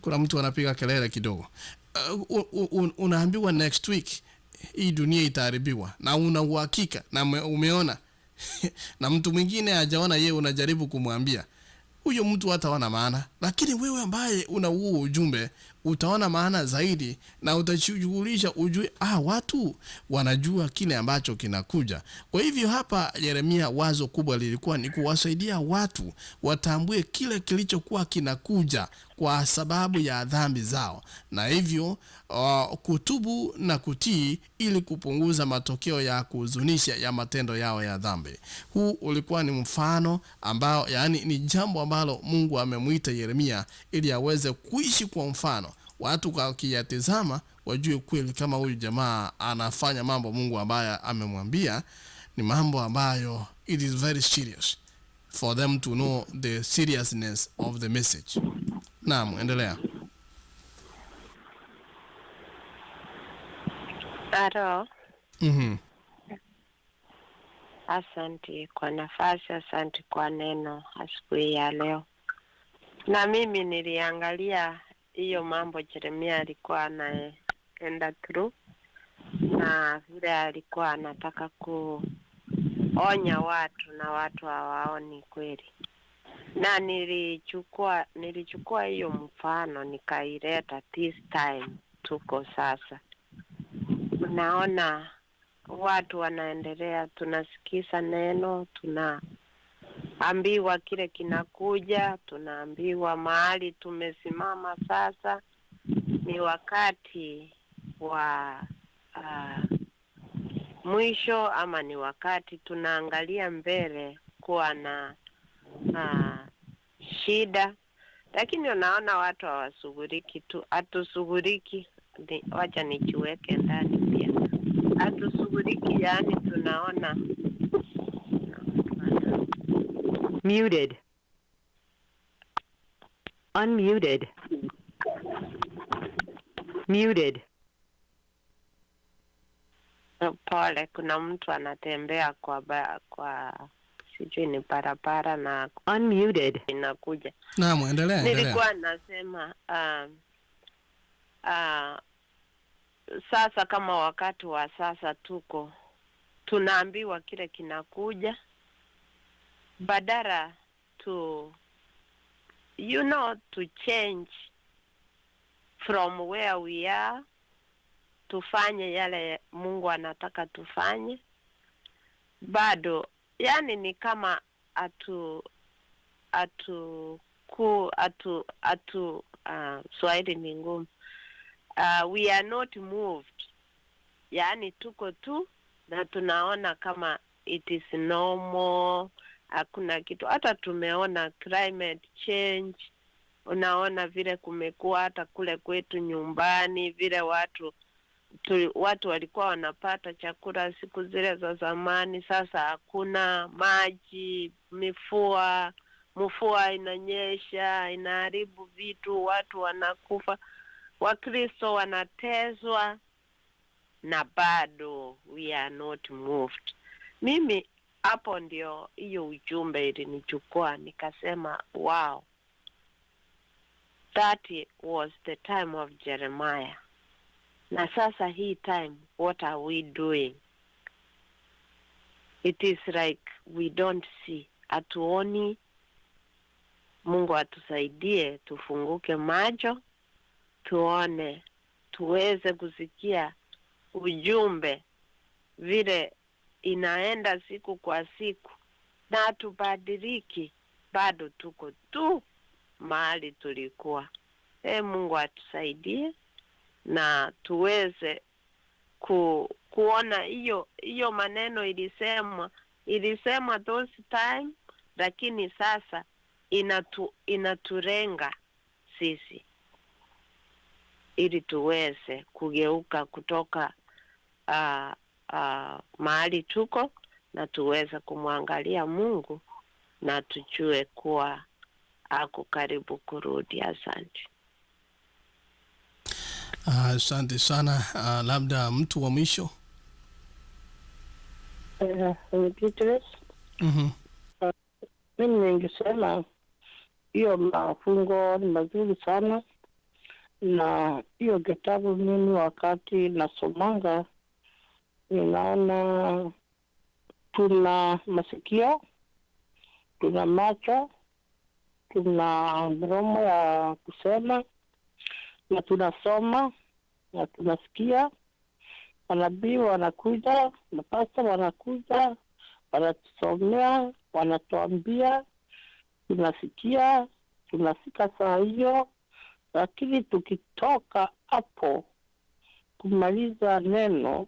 Kuna mtu anapiga kelele kidogo. Unaambiwa next week hii dunia itaharibiwa, na una uhakika na umeona na mtu mwingine hajaona, yeye unajaribu kumwambia, huyo mtu hataona maana. Lakini wewe ambaye una huo ujumbe utaona maana zaidi, na utashughulisha ujue watu wanajua kile ambacho kinakuja. Kwa hivyo hapa Yeremia, wazo kubwa lilikuwa ni kuwasaidia watu watambue kile kilichokuwa kinakuja kwa sababu ya dhambi zao, na hivyo kutubu na kutii ili kupunguza matokeo ya kuhuzunisha ya matendo yao ya dhambi. Huu ulikuwa ni mfano ambao, yani ni jambo ambalo Mungu amemuita Yeremia ili aweze kuishi kwa mfano. Watu wakiyatazama wajue kweli kama huyu jamaa anafanya mambo Mungu ambaye amemwambia ni mambo ambayo it is very serious for them to know the seriousness of the message. Naam, endelea. Aro. Asante kwa nafasi, asante kwa neno asubuhi ya leo. Na mimi niliangalia hiyo mambo Yeremia alikuwa anaenda through, na vile alikuwa anataka kuonya watu na watu hawaoni kweli. Na nilichukua hiyo mfano nikaileta this time tuko sasa. Unaona watu wanaendelea, tunasikiza neno, tunaambiwa kile kinakuja, tunaambiwa mahali tumesimama sasa ni wakati wa mwisho, ama ni wakati tunaangalia mbele kuwa na shida. Lakini unaona watu hawashughuliki tu, hatushughuliki. Wacha nijiweke ndani pia. Hatushughuliki, yani tunaona Muted. Unmuted. Muted. pole, kuna mtu anatembea kwa sijui ni barabara na Unmuted. inakuja. Naam, endelea. Nilikuwa nasema sasa kama wakati wa sasa tunaambiwa kile kinakuja, badala to change from where we are, tufanye yale Mungu anataka tufanye, bado yani ni kama Swahili ni ngumu. We are not moved, yani tuko tu na tunaona kama it is normal, hakuna kitu. Hata tumeona climate change, unaona vile kumekuwa hata kule kwetu nyumbani, vile watu walikuwa wanapata chakula siku zile za zamani, sasa hakuna maji, mvua inanyesha, inaharibu vitu, watu wanakufa, Wakristo wanateswa, na bado we are not moved. Mimi hapo ndio hiyo ujumbe ilinichukua, nikasema wow, that was the time of Jeremiah. Na sasa hii time, what are we doing? It is like we don't see. Hatuoni. Mungu atusaidie, tufunguke macho, tuone, tuweze kusikia ujumbe vile inaenda siku kwa siku, na tubadiliki. Bado tuko tu mahali tulikuwa. Mungu atusaidie na tuweze kuona hiyo maneno ilisemwa those time, lakini sasa inaturenga sisi, ili tuweze kugeuka kutoka mahali tuko, na tuweze kumwangalia Mungu, na tujue kuwa ako karibu kurudi. Asante. Asante sana. Labda mtu wa mwisho. Beatrice. Mimi ningesema hiyo mafungo ni mazuri sana, na hiyo kitabu mimi wakati nasomanga ninaona tuna masikio, tuna macho, tuna mdomo ya kusema, na tunasoma, na tunasikia. Wanabii wanakuja, mapasta wanakuja, wanatusomea, wanatuambia, tunasikia, tunafika saa hiyo. Lakini tukitoka hapo kumaliza neno,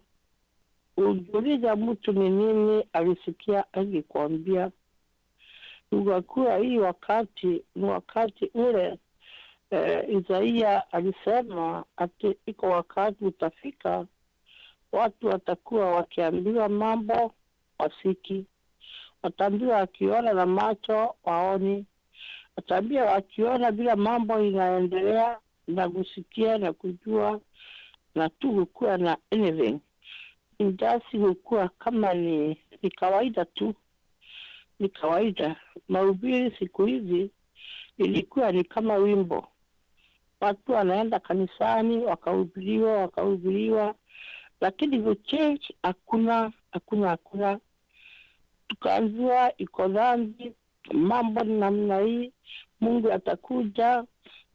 ujuliza mtu ni nini alisikia akikwambia. Ugakuwa hii wakati ni wakati ule Isaia alisema ati iko wakati utafika, watu watakuwa wakiambiwa mambo wasiki, wataambiwa wakiona na macho waoni, wataambiwa wakiona bila mambo inaendelea, na kusikia na kujua, na tu hukua na anything. Indasi hukua kama ni kawaida tu, ni kawaida. Mahubiri siku hizi ilikuwa ni kama wimbo. Watu wanaenda kanisani wakahubiriwa, lakini the change hakuna. Tukaambiwa iko dhambi, mambo namna hii, Mungu atakuja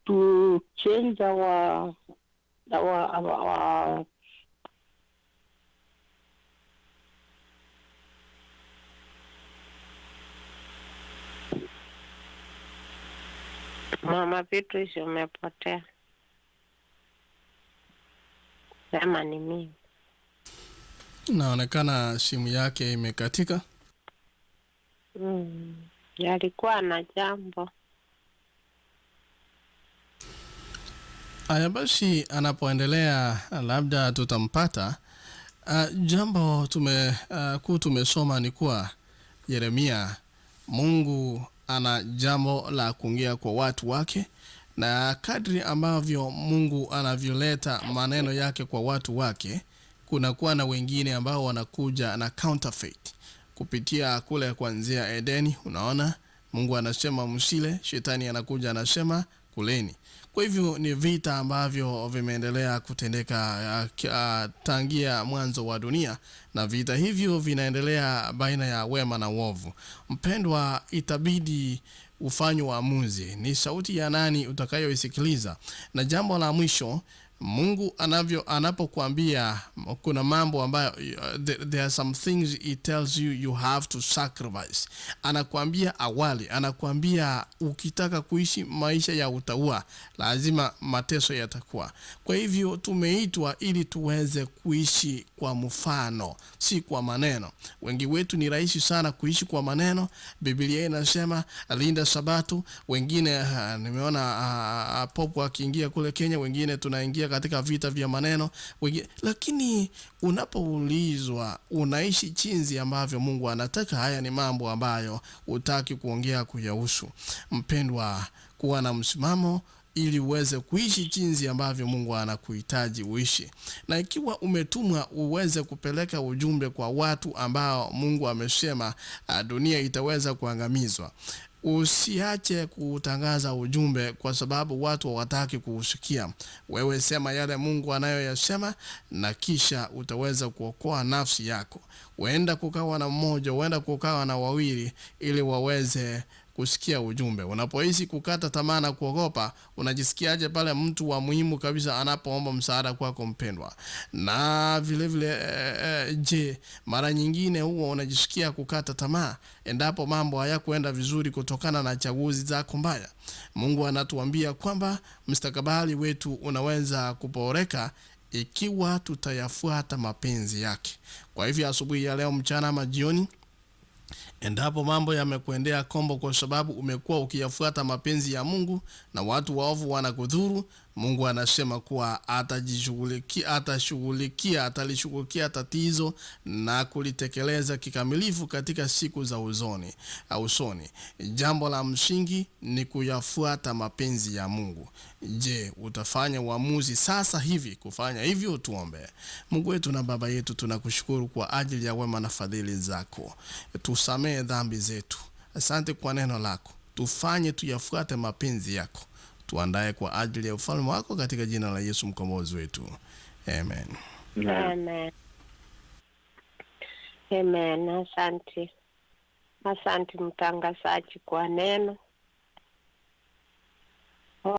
to change our Mama Beatrice, umepotea. Sema ni mimi. Naonekana simu yake imekatika. Yalikuwa na jambo. Aya, basi anapoendelea labda tutampata. Jambo tumesoma ni kuwa Yeremia, Mungu ana jambo la kuongea kwa watu wake, na kadri ambavyo Mungu anavyoleta maneno yake kwa watu wake, kunakuwa na wengine ambao wanakuja na counterfeit kupitia kule kuanzia Edeni. Unaona, Mungu anasema msile, shetani anakuja anasema kuleni. Kwa hivyo ni vita ambavyo vimeendelea kutendeka tangia mwanzo wa dunia, na vita hivyo vinaendelea baina ya wema na uovu. Mpendwa, itabidi ufanye uamuzi. Ni sauti ya nani utakayoisikiliza? Na jambo la mwisho, Mungu anapokuambia kuna mambo ambayo there are some things he tells you have to sacrifice. Anakuambia awali, anakuambia ukitaka kuishi maisha ya utaua lazima mateso yatakuwa. Kwa hivyo tumeitwa ili tuweze kuishi kwa mfano, si kwa maneno. Wengi wetu ni rahisi sana kuishi kwa maneno. Biblia inasema linda sabato. Wengine nimeona popo akiingia kule Kenya, wengine tunaingia katika vita vya maneno. Lakini unapoulizwa unaishi jinsi ambavyo Mungu anataka, haya ni mambo ambayo hutaki kuongea kuyahusu. Mpendwa, kuwa na msimamo ili uweze kuishi jinsi ambavyo Mungu anakuhitaji uishi. Na ikiwa umetumwa uweze kupeleka ujumbe kwa watu ambao Mungu amesema dunia itaweza kuangamizwa, usiache kutangaza ujumbe kwa sababu watu hawataki kuusikia. Wewe sema yale Mungu anayoyasema, na kisha utaweza kuokoa nafsi yako. Huenda kukawa na mmoja, huenda kukawa na wawili, ili waweze kusikia ujumbe. Unapohisi kukata tamaa na kuogopa, unajisikiaje pale mtu wa muhimu kabisa anapoomba msaada kwako mpendwa? Na vile vile je, mara nyingine huwa unajisikia kukata tamaa endapo mambo hayakwenda vizuri kutokana na chaguzi zako mbaya? Mungu anatuambia kwamba mustakabali wetu unaweza kuboreka ikiwa tutayafuata mapenzi yake. Kwa hivyo asubuhi ya leo, mchana ama jioni, endapo mambo yamekuendea kombo kwa sababu umekuwa ukiyafuata mapenzi ya Mungu na watu waovu wanakudhuru, Mungu anasema kuwa atalishughulikia tatizo na kulitekeleza kikamilifu katika siku za usoni. Jambo la msingi ni kuyafuata mapenzi ya Mungu. Je, utafanya uamuzi sasa hivi kufanya hivyo? Tuombe. Mungu wetu na Baba yetu, tunakushukuru kwa ajili ya wema na fadhili zako. Tusamehe dhambi zetu. Asante kwa neno lako. Tufanye tuyafuate mapenzi yako. Tuandae kwa ajili ya ufalme wako katika jina la Yesu mkombozi wetu. Amen. Amen. Amen. Asante mtangazaji kwa neno.